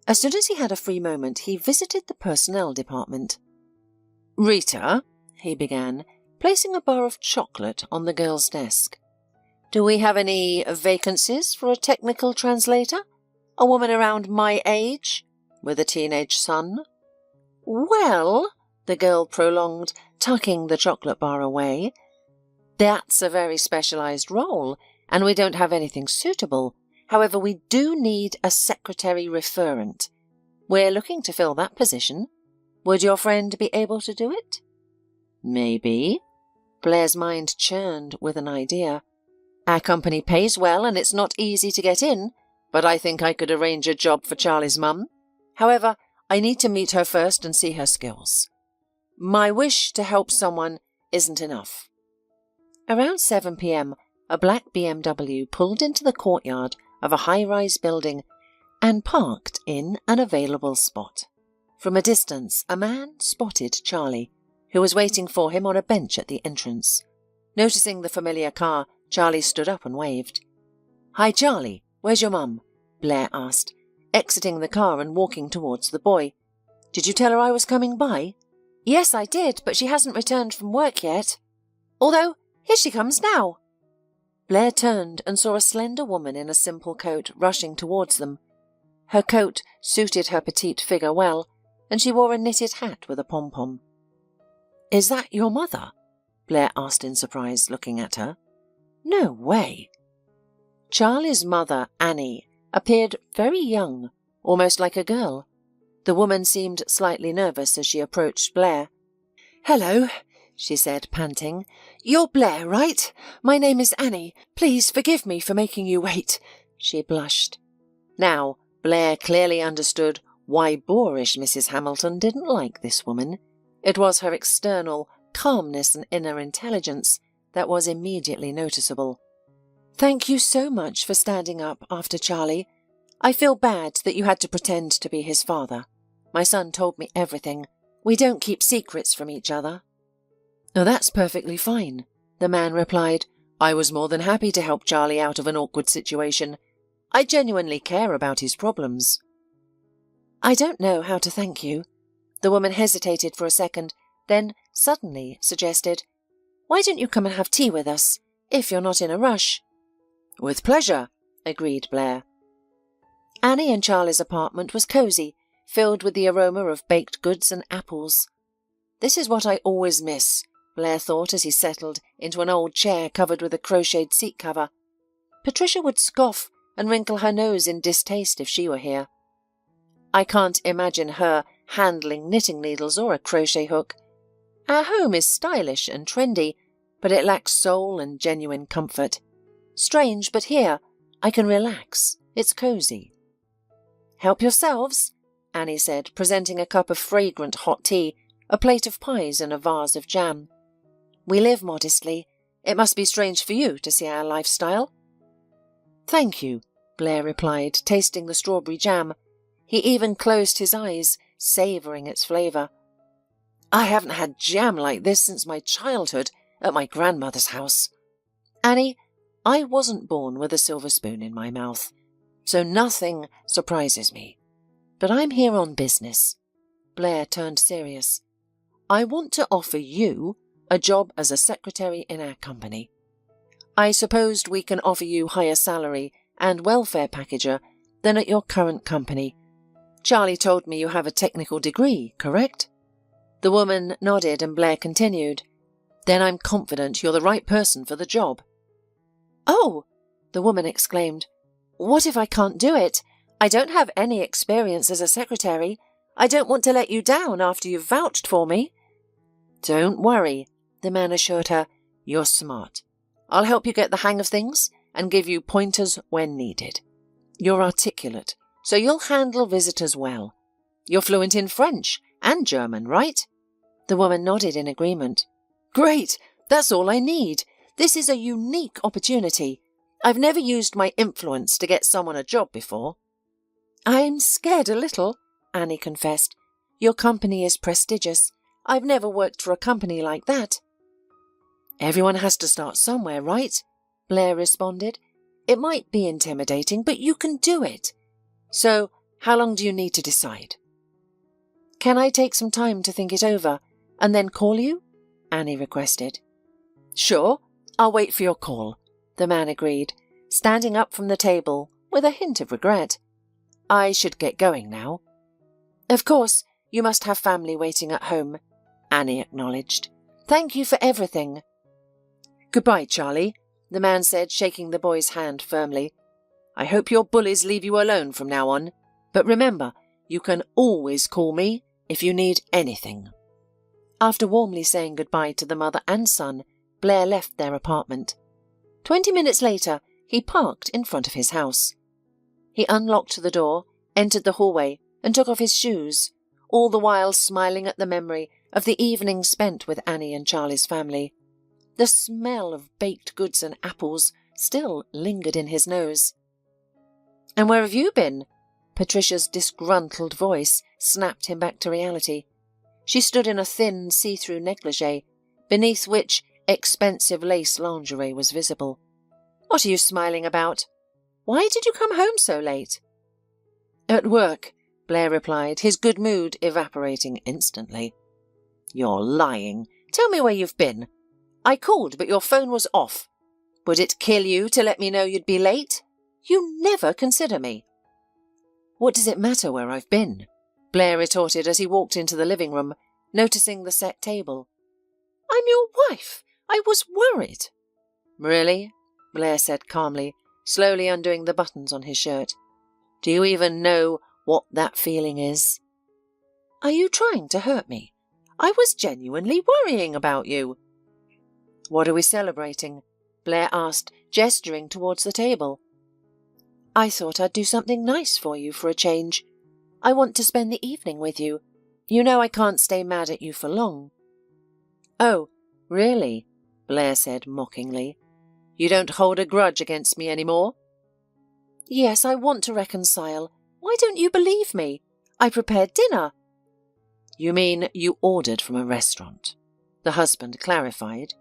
S1: As soon as he had a free moment, he visited the personnel department. "Rita," he began, placing a bar of chocolate on the girl's desk. "Do we have any vacancies for a technical translator? A woman around my age, with a teenage son?" "Well," the girl prolonged, tucking the chocolate bar away, "that's a very specialized role, and we don't have anything suitable. However, we do need a secretary referent. We're looking to fill that position. Would your friend be able to do it?" "Maybe." Blair's mind churned with an idea. "Our company pays well, and it's not easy to get in, but I think I could arrange a job for Charlie's mum. However, I need to meet her first and see her skills. My wish to help someone isn't enough." Around 7 p.m., a black BMW pulled into the courtyard of a high-rise building and parked in an available spot. From a distance, a man spotted Charlie, who was waiting for him on a bench at the entrance. Noticing the familiar car, Charlie stood up and waved. "Hi, Charlie, where's your mum?" Blair asked, exiting the car and walking towards the boy. "Did you tell her I was coming by?" "Yes, I did, but she hasn't returned from work yet. Although, here she comes now." Blair turned and saw a slender woman in a simple coat rushing towards them. Her coat suited her petite figure well, and she wore a knitted hat with a pom-pom. "Is that your mother?" Blair asked in surprise, looking at her. "No way." Charlie's mother, Annie, appeared very young, almost like a girl. The woman seemed slightly nervous as she approached Blair. "Hello," she said, panting. "You're Blair, right? My name is Annie. Please forgive me for making you wait." She blushed. Now, Blair clearly understood why boorish Mrs. Hamilton didn't like this woman. It was her external calmness and inner intelligence that was immediately noticeable. "Thank you so much for standing up after Charlie. I feel bad that you had to pretend to be his father. My son told me everything. We don't keep secrets from each other." "Oh, that's perfectly fine," the man replied. "I was more than happy to help Charlie out of an awkward situation. I genuinely care about his problems." "I don't know how to thank you." The woman hesitated for a second, then suddenly suggested, "Why don't you come and have tea with us, if you're not in a rush?" "With pleasure," agreed Blair. Annie and Charlie's apartment was cosy, filled with the aroma of baked goods and apples. "This is what I always miss," Blair thought as he settled into an old chair covered with a crocheted seat cover. Patricia would scoff and wrinkle her nose in distaste if she were here. I can't imagine her handling knitting needles or a crochet hook. Our home is stylish and trendy, but it lacks soul and genuine comfort. Strange, but here I can relax. It's cozy. "Help yourselves," Annie said, presenting a cup of fragrant hot tea, a plate of pies and a vase of jam. "We live modestly. It must be strange for you to see our lifestyle." "Thank you," Blair replied, tasting the strawberry jam. He even closed his eyes, savouring its flavour. "I haven't had jam like this since my childhood at my grandmother's house. Annie, I wasn't born with a silver spoon in my mouth, so nothing surprises me. But I'm here on business." Blair turned serious. "I want to offer you a job as a secretary in our company. I supposed we can offer you higher salary and welfare packager than at your current company. Charlie told me you have a technical degree, correct?" The woman nodded and Blair continued. "Then I'm confident you're the right person for the job." "Oh!" the woman exclaimed. "What if I can't do it? I don't have any experience as a secretary. I don't want to let you down after you've vouched for me." "Don't worry," the man assured her. "You're smart. I'll help you get the hang of things and give you pointers when needed. You're articulate, so you'll handle visitors well. You're fluent in French and German, right?" The woman nodded in agreement. "Great! That's all I need. This is a unique opportunity. I've never used my influence to get someone a job before." "I'm scared a little," Annie confessed. "Your company is prestigious. I've never worked for a company like that." "Everyone has to start somewhere, right?" Blair responded. "It might be intimidating, but you can do it. So, How long do you need to decide? Can I take some time to think it over and then call you? Annie requested. Sure, I'll wait for your call, the man agreed, standing up from the table with a hint of regret. I should get going now. Of course, you must have family waiting at home, Annie acknowledged. Thank you for everything. Goodbye, Charlie, the man said, shaking the boy's hand firmly. I hope your bullies leave you alone from now on, but remember, you can always call me if you need anything. After warmly saying goodbye to the mother and son, Blair left their apartment. 20 minutes later, he parked in front of his house. He unlocked the door, entered the hallway, and took off his shoes, all the while smiling at the memory of the evening spent with Annie and Charlie's family. The smell of baked goods and apples still lingered in his nose. And where have you been? Patricia's disgruntled voice snapped him back to reality. She stood in a thin, see-through negligee, beneath which expensive lace lingerie was visible. What are you smiling about? Why did you come home so late? At work, Blair replied, his good mood evaporating instantly. You're lying. Tell me where you've been. I called, but your phone was off. Would it kill you to let me know you'd be late? You never consider me. What does it matter where I've been? Blair retorted as he walked into the living room, noticing the set table. I'm your wife. I was worried. Really? Blair said calmly, slowly undoing the buttons on his shirt. Do you even know what that feeling is? Are you trying to hurt me? I was genuinely worrying about you. What are we celebrating? Blair asked, gesturing towards the table. I thought I'd do something nice for you for a change. I want to spend the evening with you. You know I can't stay mad at you for long. Oh, really? Blair said mockingly. You don't hold a grudge against me anymore? Yes, I want to reconcile. Why don't you believe me? I prepared dinner. You mean you ordered from a restaurant? The husband clarified.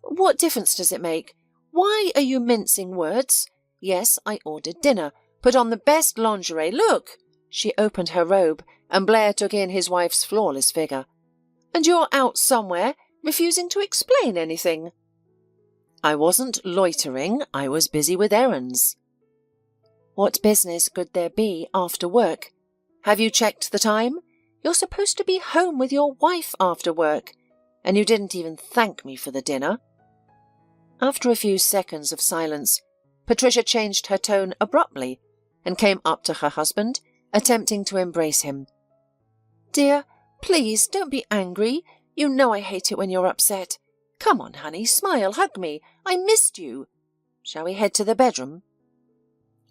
S1: What difference does it make? Why are you mincing words? Yes, I ordered dinner. Put on the best lingerie. Look! She opened her robe, and Blair took in his wife's flawless figure. And you're out somewhere, refusing to explain anything. I wasn't loitering. I was busy with errands. What business could there be after work? Have you checked the time? You're supposed to be home with your wife after work, and you didn't even thank me for the dinner. After a few seconds of silence, Patricia changed her tone abruptly and came up to her husband, attempting to embrace him. Dear, please don't be angry. You know I hate it when you're upset. Come on, honey, smile, hug me. I missed you. Shall we head to the bedroom?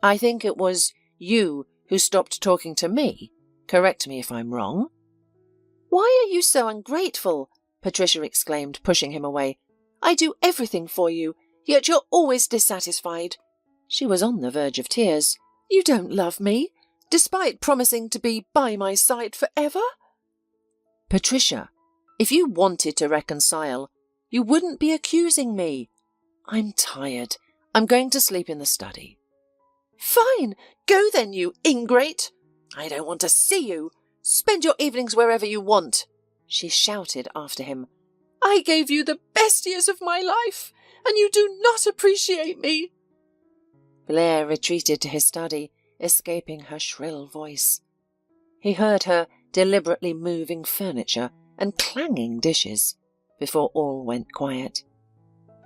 S1: I think it was you who stopped talking to me. Correct me if I'm wrong. Why are you so ungrateful? Patricia exclaimed, pushing him away. I do everything for you, yet you're always dissatisfied. She was on the verge of tears. You don't love me, despite promising to be by my side forever? Patricia, if you wanted to reconcile, you wouldn't be accusing me. I'm tired. I'm going to sleep in the study. Fine. Go then, you ingrate. I don't want to see you. Spend your evenings wherever you want, she shouted after him. I gave you the best years of my life, and you do not appreciate me. Blair retreated to his study, escaping her shrill voice. He heard her deliberately moving furniture and clanging dishes before all went quiet.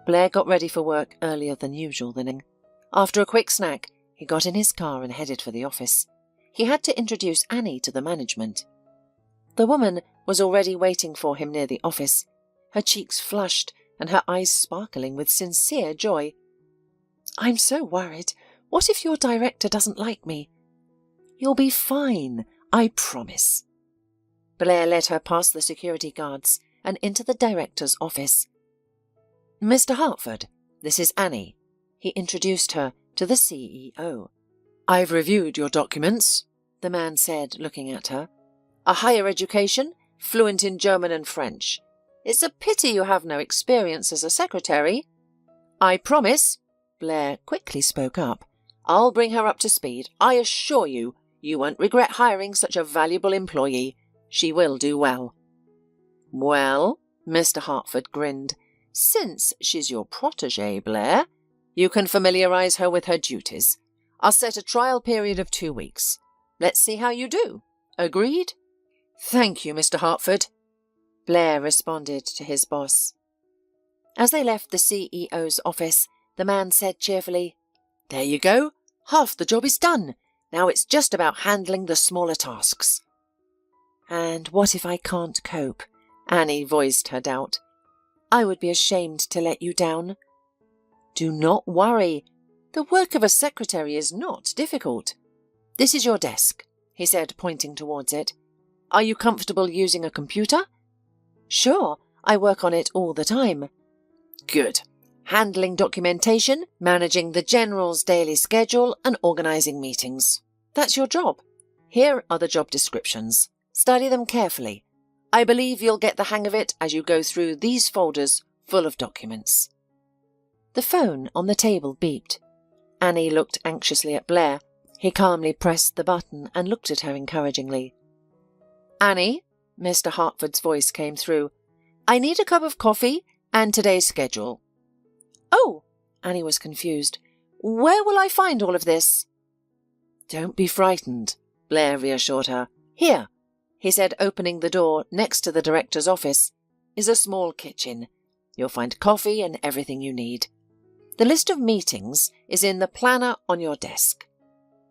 S1: Blair got ready for work earlier than usual then. After a quick snack, he got in his car and headed for the office. He had to introduce Annie to the management. The woman was already waiting for him near the office, her cheeks flushed and her eyes sparkling with sincere joy. I'm so worried. What if your director doesn't like me? You'll be fine, I promise. Blair led her past the security guards and into the director's office. Mr. Hartford, this is Annie. He introduced her to the CEO. I've reviewed your documents, the man said, looking at her. A higher education, fluent in German and French. It's a pity you have no experience as a secretary. I promise, Blair quickly spoke up. I'll bring her up to speed. I assure you, You won't regret hiring such a valuable employee. She will do well." "Well," Mr. Hartford grinned, "since she's your protégée, Blair, you can familiarise her with her duties. I'll set a trial period of 2 weeks. Let's see how you do. Agreed?" "Thank you, Mr. Hartford," Blair responded to his boss. As they left the CEO's office, the man said cheerfully, "There you go. Half the job is done. Now it's just about handling the smaller tasks." "And what if I can't cope?" Annie voiced her doubt. "I would be ashamed to let you down." "Do not worry. The work of a secretary is not difficult. This is your desk," he said, pointing towards it. "Are you comfortable using a computer?" "Sure, I work on it all the time." "Good. Handling documentation, managing the general's daily schedule, and organising meetings. That's your job. Here are the job descriptions. Study them carefully. I believe you'll get the hang of it as you go through these folders full of documents." The phone on the table beeped. Annie looked anxiously at Blair. He calmly pressed the button and looked at her encouragingly. "Annie," Mr. Hartford's voice came through, "I need a cup of coffee and today's schedule." "Oh," Annie was confused. "Where will I find all of this?" "Don't be frightened," Blair reassured her. "Here," he said, opening the door next to the director's office, "is a small kitchen. You'll find coffee and everything you need. The list of meetings is in the planner on your desk.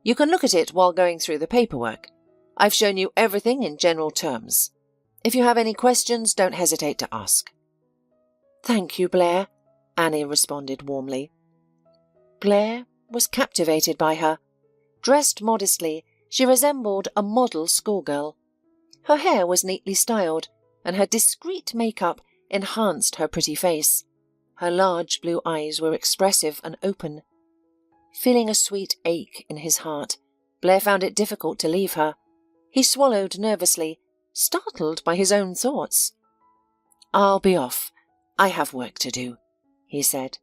S1: You can look at it while going through the paperwork. I've shown you everything in general terms. If you have any questions, don't hesitate to ask." "Thank you, Blair," Annie responded warmly. Blair was captivated by her. Dressed modestly, she resembled a model schoolgirl. Her hair was neatly styled, and her discreet makeup enhanced her pretty face. Her large blue eyes were expressive and open. Feeling a sweet ache in his heart, Blair found it difficult to leave her. He swallowed nervously, startled by his own thoughts. "I'll be off. I have work to do," he said.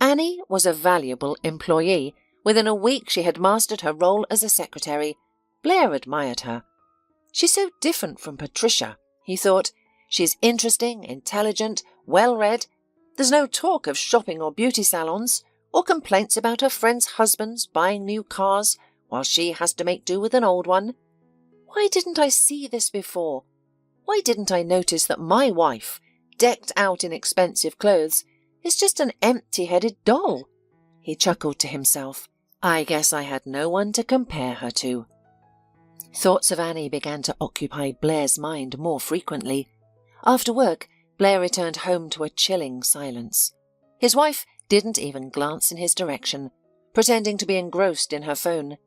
S1: Annie was a valuable employee. Within a week she had mastered her role as a secretary. Blair admired her. "She's so different from Patricia," he thought. "She's interesting, intelligent, well-read. There's no talk of shopping or beauty salons, or complaints about her friends' husbands buying new cars while she has to make do with an old one. Why didn't I see this before? Why didn't I notice that my wife, decked out in expensive clothes, is just an empty-headed doll?" He chuckled to himself. "I guess I had no one to compare her to." Thoughts of Annie began to occupy Blair's mind more frequently. After work, Blair returned home to a chilling silence. His wife didn't even glance in his direction, pretending to be engrossed in her phone.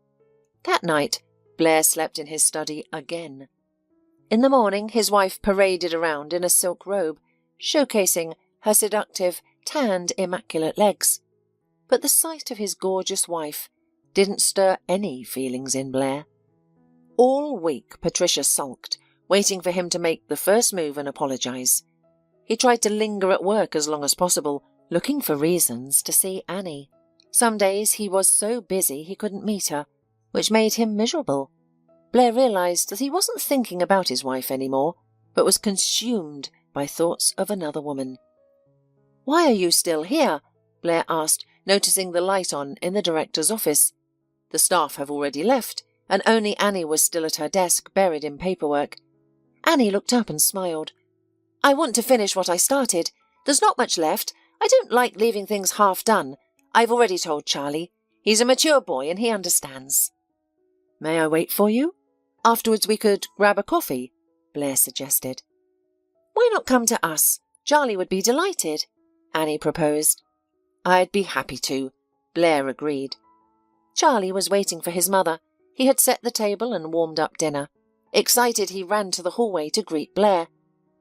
S1: That night, Blair slept in his study again. In the morning, his wife paraded around in a silk robe, showcasing her seductive, tanned, immaculate legs. But the sight of his gorgeous wife didn't stir any feelings in Blair. All week, Patricia sulked, waiting for him to make the first move and apologize. He tried to linger at work as long as possible, looking for reasons to see Annie. Some days he was so busy he couldn't meet her, which made him miserable. Blair realized that he wasn't thinking about his wife anymore, but was consumed by thoughts of another woman. "Why are you still here?" Blair asked, noticing the light on in the director's office. The staff have already left, and only Annie was still at her desk, buried in paperwork. Annie looked up and smiled. "I want to finish what I started. There's not much left. I don't like leaving things half done. I've already told Charlie. He's a mature boy and he understands." "May I wait for you? Afterwards we could grab a coffee," Blair suggested. "Why not come to us? Charlie would be delighted," Annie proposed. "I'd be happy to," Blair agreed. Charlie was waiting for his mother. He had set the table and warmed up dinner. Excited, he ran to the hallway to greet Blair.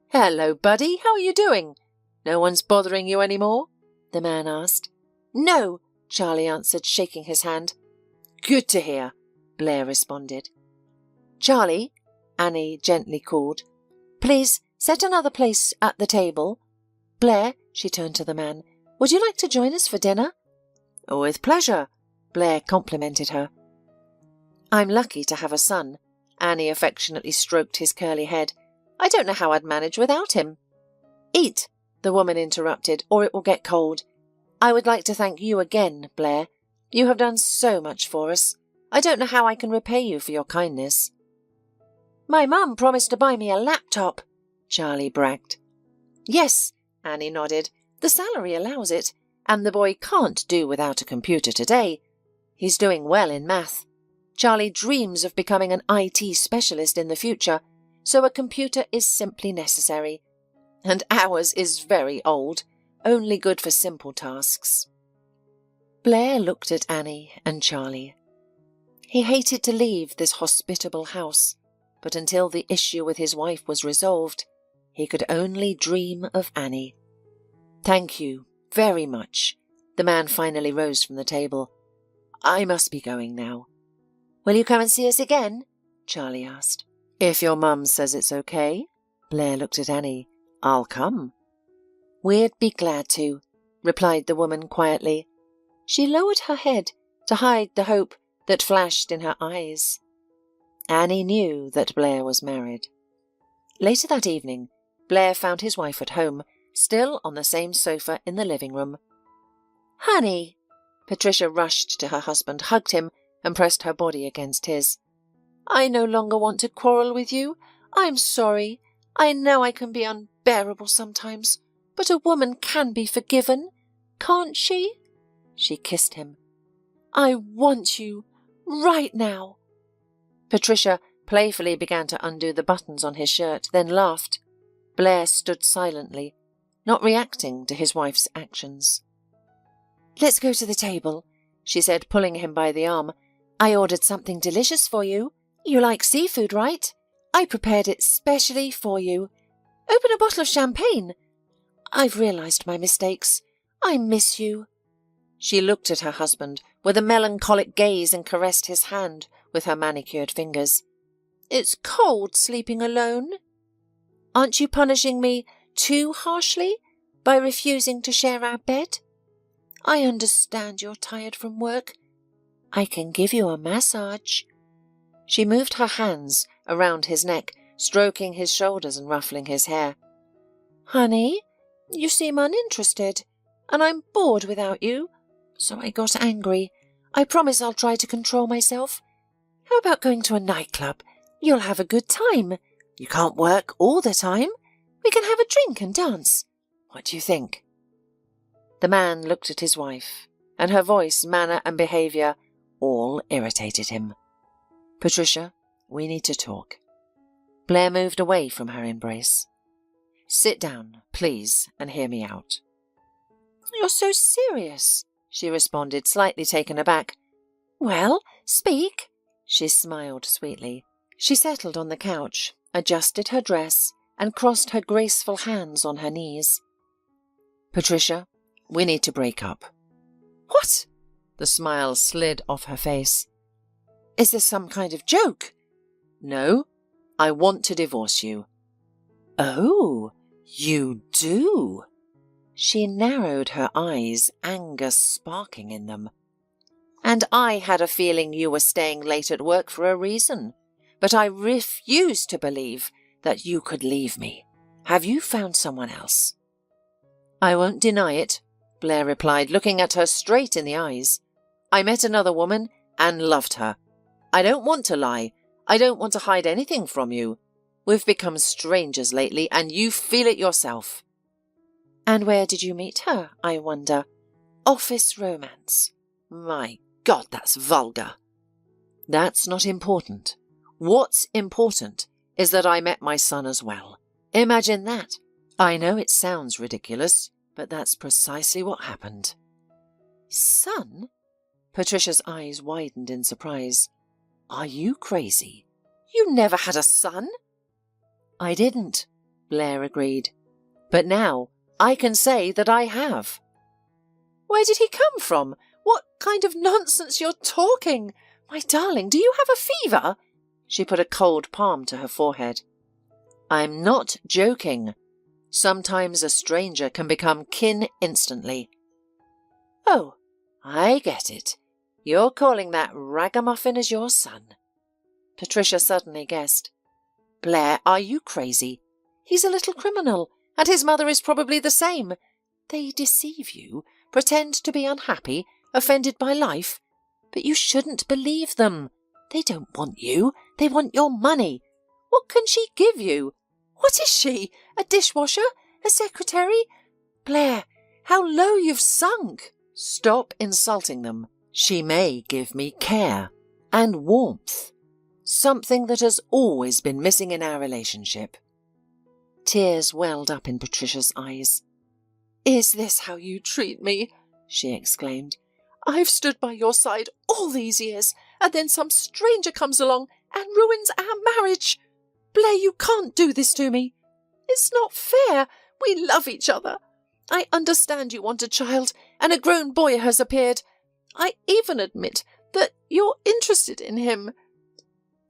S1: "Hello, buddy. How are you doing? No one's bothering you anymore?" the man asked. "No," Charlie answered, shaking his hand. "Good to hear," Blair responded. "Charlie," Annie gently called, "please set another place at the table. Blair," she turned to the man, "would you like to join us for dinner?" "With pleasure," Blair complimented her. I'm lucky to have a son. Annie affectionately stroked his curly head. I don't know how I'd manage without him. Eat, the woman interrupted, or it will get cold. I would like to thank you again, Blair. You have done so much for us. I don't know how I can repay you for your kindness. My mum promised to buy me a laptop, Charlie bragged. Yes, Annie nodded. The salary allows it, and the boy can't do without a computer today. He's doing well in math. Charlie dreams of becoming an IT specialist in the future, so a computer is simply necessary. And ours is very old, only good for simple tasks. Blair looked at Annie and Charlie. He hated to leave this hospitable house, but until the issue with his wife was resolved, he could only dream of Annie. Thank you very much. The man finally rose from the table. I must be going now. Will you come and see us again? Charlie asked. If your mum says it's okay. Blair looked at Annie. I'll come. We'd be glad to, replied the woman quietly. She lowered her head to hide the hope that flashed in her eyes. Annie knew that Blair was married. Later that evening, Blair found his wife at home, still on the same sofa in the living room. Honey! Patricia rushed to her husband, hugged him, and pressed her body against his. I no longer want to quarrel with you. I'm sorry. I know I can be unbearable sometimes, but a woman can be forgiven, can't she? She kissed him. I want you, right now. Patricia playfully began to undo the buttons on his shirt, then laughed. Blair stood silently, not reacting to his wife's actions. Let's go to the table, she said, pulling him by the arm. I ordered something delicious for you. You like seafood, right? I prepared it specially for you. Open a bottle of champagne. I've realized my mistakes. I miss you. She looked at her husband with a melancholic gaze and caressed his hand with her manicured fingers. It's cold sleeping alone. Aren't you punishing me too harshly by refusing to share our bed? I understand you're tired from work. I can give you a massage. She moved her hands around his neck, stroking his shoulders and ruffling his hair. Honey, you seem uninterested, and I'm bored without you, so I got angry. I promise I'll try to control myself. How about going to a nightclub? You'll have a good time. You can't work all the time. We can have a drink and dance. What do you think? The man looked at his wife, and her voice, manner, and behaviour all irritated him. Patricia, we need to talk. Blair moved away from her embrace. Sit down, please, and hear me out. You're so serious, she responded, slightly taken aback. Well, speak. She smiled sweetly. She settled on the couch, adjusted her dress, and crossed her graceful hands on her knees. Patricia, we need to break up. What? The smile slid off her face. Is this some kind of joke? No, I want to divorce you. Oh, you do? She narrowed her eyes, anger sparking in them. And I had a feeling you were staying late at work for a reason, but I refuse to believe that you could leave me. Have you found someone else? I won't deny it, Blair replied, looking at her straight in the eyes. I met another woman and loved her. I don't want to lie. I don't want to hide anything from you. We've become strangers lately, and you feel it yourself. And where did you meet her, I wonder? Office romance. My God, that's vulgar. That's not important. What's important is that I met my son as well. Imagine that. I know it sounds ridiculous, but that's precisely what happened. Son? Patricia's eyes widened in surprise. Are you crazy? You never had a son? I didn't, Blair agreed. But now I can say that I have. Where did he come from? What kind of nonsense you're talking? My darling, do you have a fever? She put a cold palm to her forehead. I'm not joking. Sometimes a stranger can become kin instantly. Oh, I get it. You're calling that ragamuffin as your son. Patricia suddenly guessed. Blair, are you crazy? He's a little criminal, and his mother is probably the same. They deceive you, pretend to be unhappy, offended by life. But you shouldn't believe them. They don't want you. They want your money. What can she give you? What is she? A dishwasher? A secretary? Blair, how low you've sunk. Stop insulting them. She may give me care and warmth. Something that has always been missing in our relationship. Tears welled up in Patricia's eyes. Is this how you treat me? She exclaimed. I've stood by your side all these years, and then some stranger comes along and ruins our marriage. Blair, you can't do this to me. It's not fair. We love each other. I understand you want a child, and a grown boy has appeared. I even admit that you're interested in him.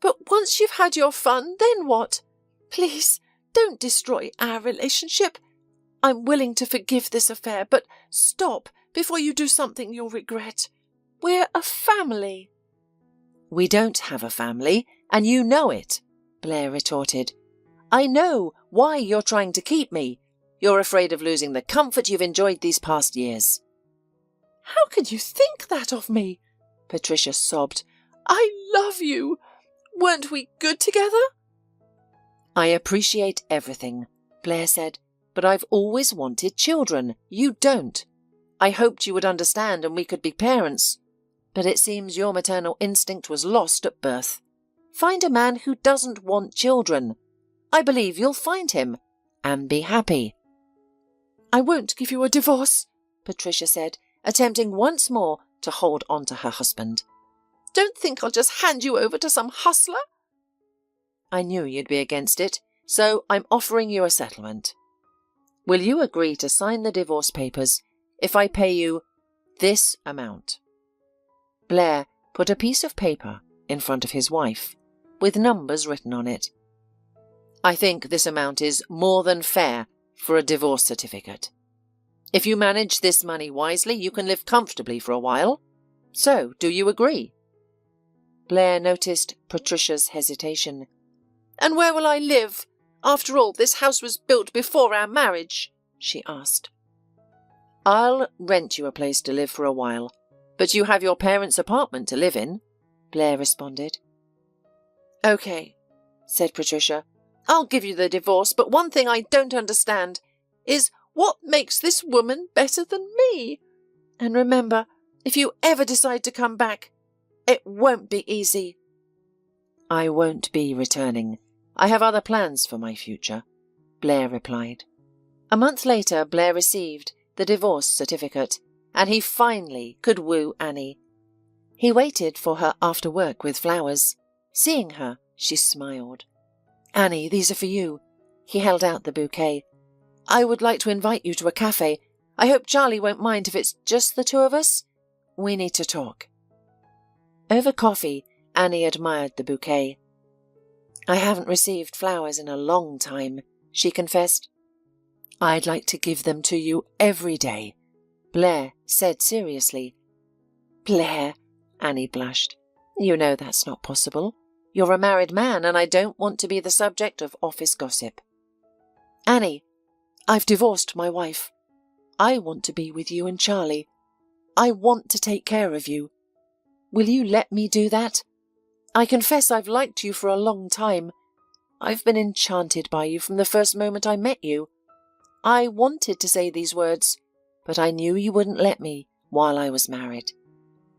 S1: But once you've had your fun, then what? Please, don't destroy our relationship. I'm willing to forgive this affair, but stop before you do something you'll regret. We're a family. We don't have a family, and you know it, Blair retorted. I know why you're trying to keep me. You're afraid of losing the comfort you've enjoyed these past years. How could you think that of me? Patricia sobbed. I love you. Weren't we good together? I appreciate everything, Blair said, but I've always wanted children. You don't. I hoped you would understand and we could be parents. But it seems your maternal instinct was lost at birth. Find a man who doesn't want children. I believe you'll find him and be happy. I won't give you a divorce, Patricia said, attempting once more to hold on to her husband. Don't think I'll just hand you over to some hustler. I knew you'd be against it, so I'm offering you a settlement. Will you agree to sign the divorce papers if I pay you this amount? Blair put a piece of paper in front of his wife, with numbers written on it. I think this amount is more than fair for a divorce certificate. If you manage this money wisely, you can live comfortably for a while. So, do you agree? Blair noticed Patricia's hesitation. And where will I live? After all, this house was built before our marriage, she asked. I'll rent you a place to live for a while, but you have your parents' apartment to live in, Blair responded. Okay, said Patricia. I'll give you the divorce, but one thing I don't understand is what makes this woman better than me? And remember, if you ever decide to come back, it won't be easy. I won't be returning. I have other plans for my future, Blair replied. A month later, Blair received the divorce certificate, and he finally could woo Annie. He waited for her after work with flowers. Seeing her, she smiled. Annie, these are for you. He held out the bouquet. I would like to invite you to a cafe. I hope Charlie won't mind if it's just the two of us. We need to talk. Over coffee, Annie admired the bouquet. I haven't received flowers in a long time, she confessed. I'd like to give them to you every day, Blair said seriously. Blair, Annie blushed. You know that's not possible. You're a married man, and I don't want to be the subject of office gossip. Annie, I've divorced my wife. I want to be with you and Charlie. I want to take care of you. Will you let me do that? I confess I've liked you for a long time. I've been enchanted by you from the first moment I met you. I wanted to say these words, but I knew you wouldn't let me while I was married.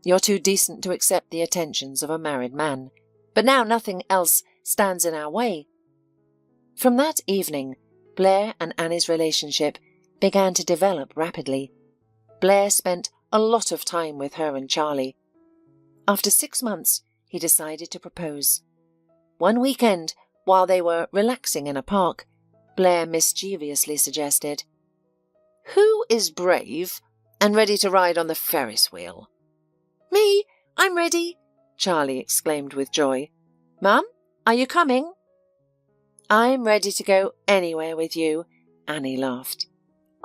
S1: You're too decent to accept the attentions of a married man, but now nothing else stands in our way. From that evening, Blair and Annie's relationship began to develop rapidly. Blair spent a lot of time with her and Charlie. After 6 months, he decided to propose. One weekend, while they were relaxing in a park, Blair mischievously suggested, Who is brave and ready to ride on the Ferris wheel? Me, I'm ready, Charlie exclaimed with joy. Mum, are you coming? I'm ready to go anywhere with you, Annie laughed.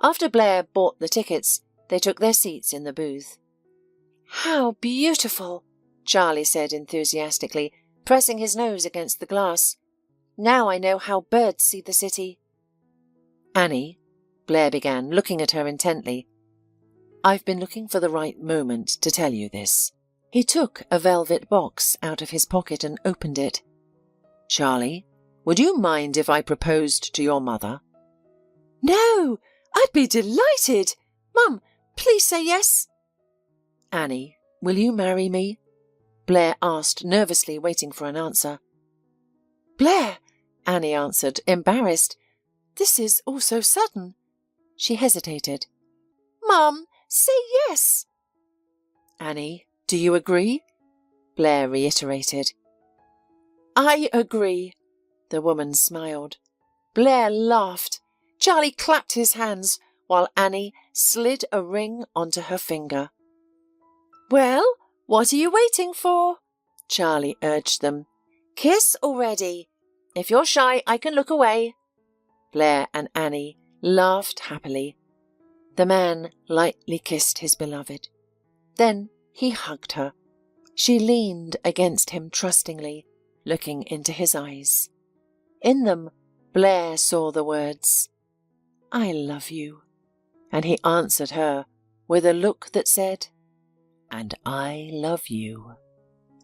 S1: After Blair bought the tickets, they took their seats in the booth. How beautiful, Charlie said enthusiastically. pressing his nose against the glass. Now I know how birds see the city. Annie, Blair began, looking at her intently. I've been looking for the right moment to tell you this. He took a velvet box out of his pocket and opened it. Charlie, would you mind if I proposed to your mother? No, I'd be delighted. Mum, please say yes. Annie, will you marry me? Blair asked nervously, waiting for an answer. Blair, Annie answered, embarrassed. This is all so sudden. She hesitated. Mum, say yes. Annie, do you agree? Blair reiterated. I agree. The woman smiled. Blair laughed. Charlie clapped his hands while Annie slid a ring onto her finger. Well, what are you waiting for? Charlie urged them. Kiss already. If you're shy, I can look away. Blair and Annie laughed happily. The man lightly kissed his beloved. Then he hugged her. She leaned against him trustingly, looking into his eyes. In them, Blair saw the words, I love you. And he answered her with a look that said, And I love you.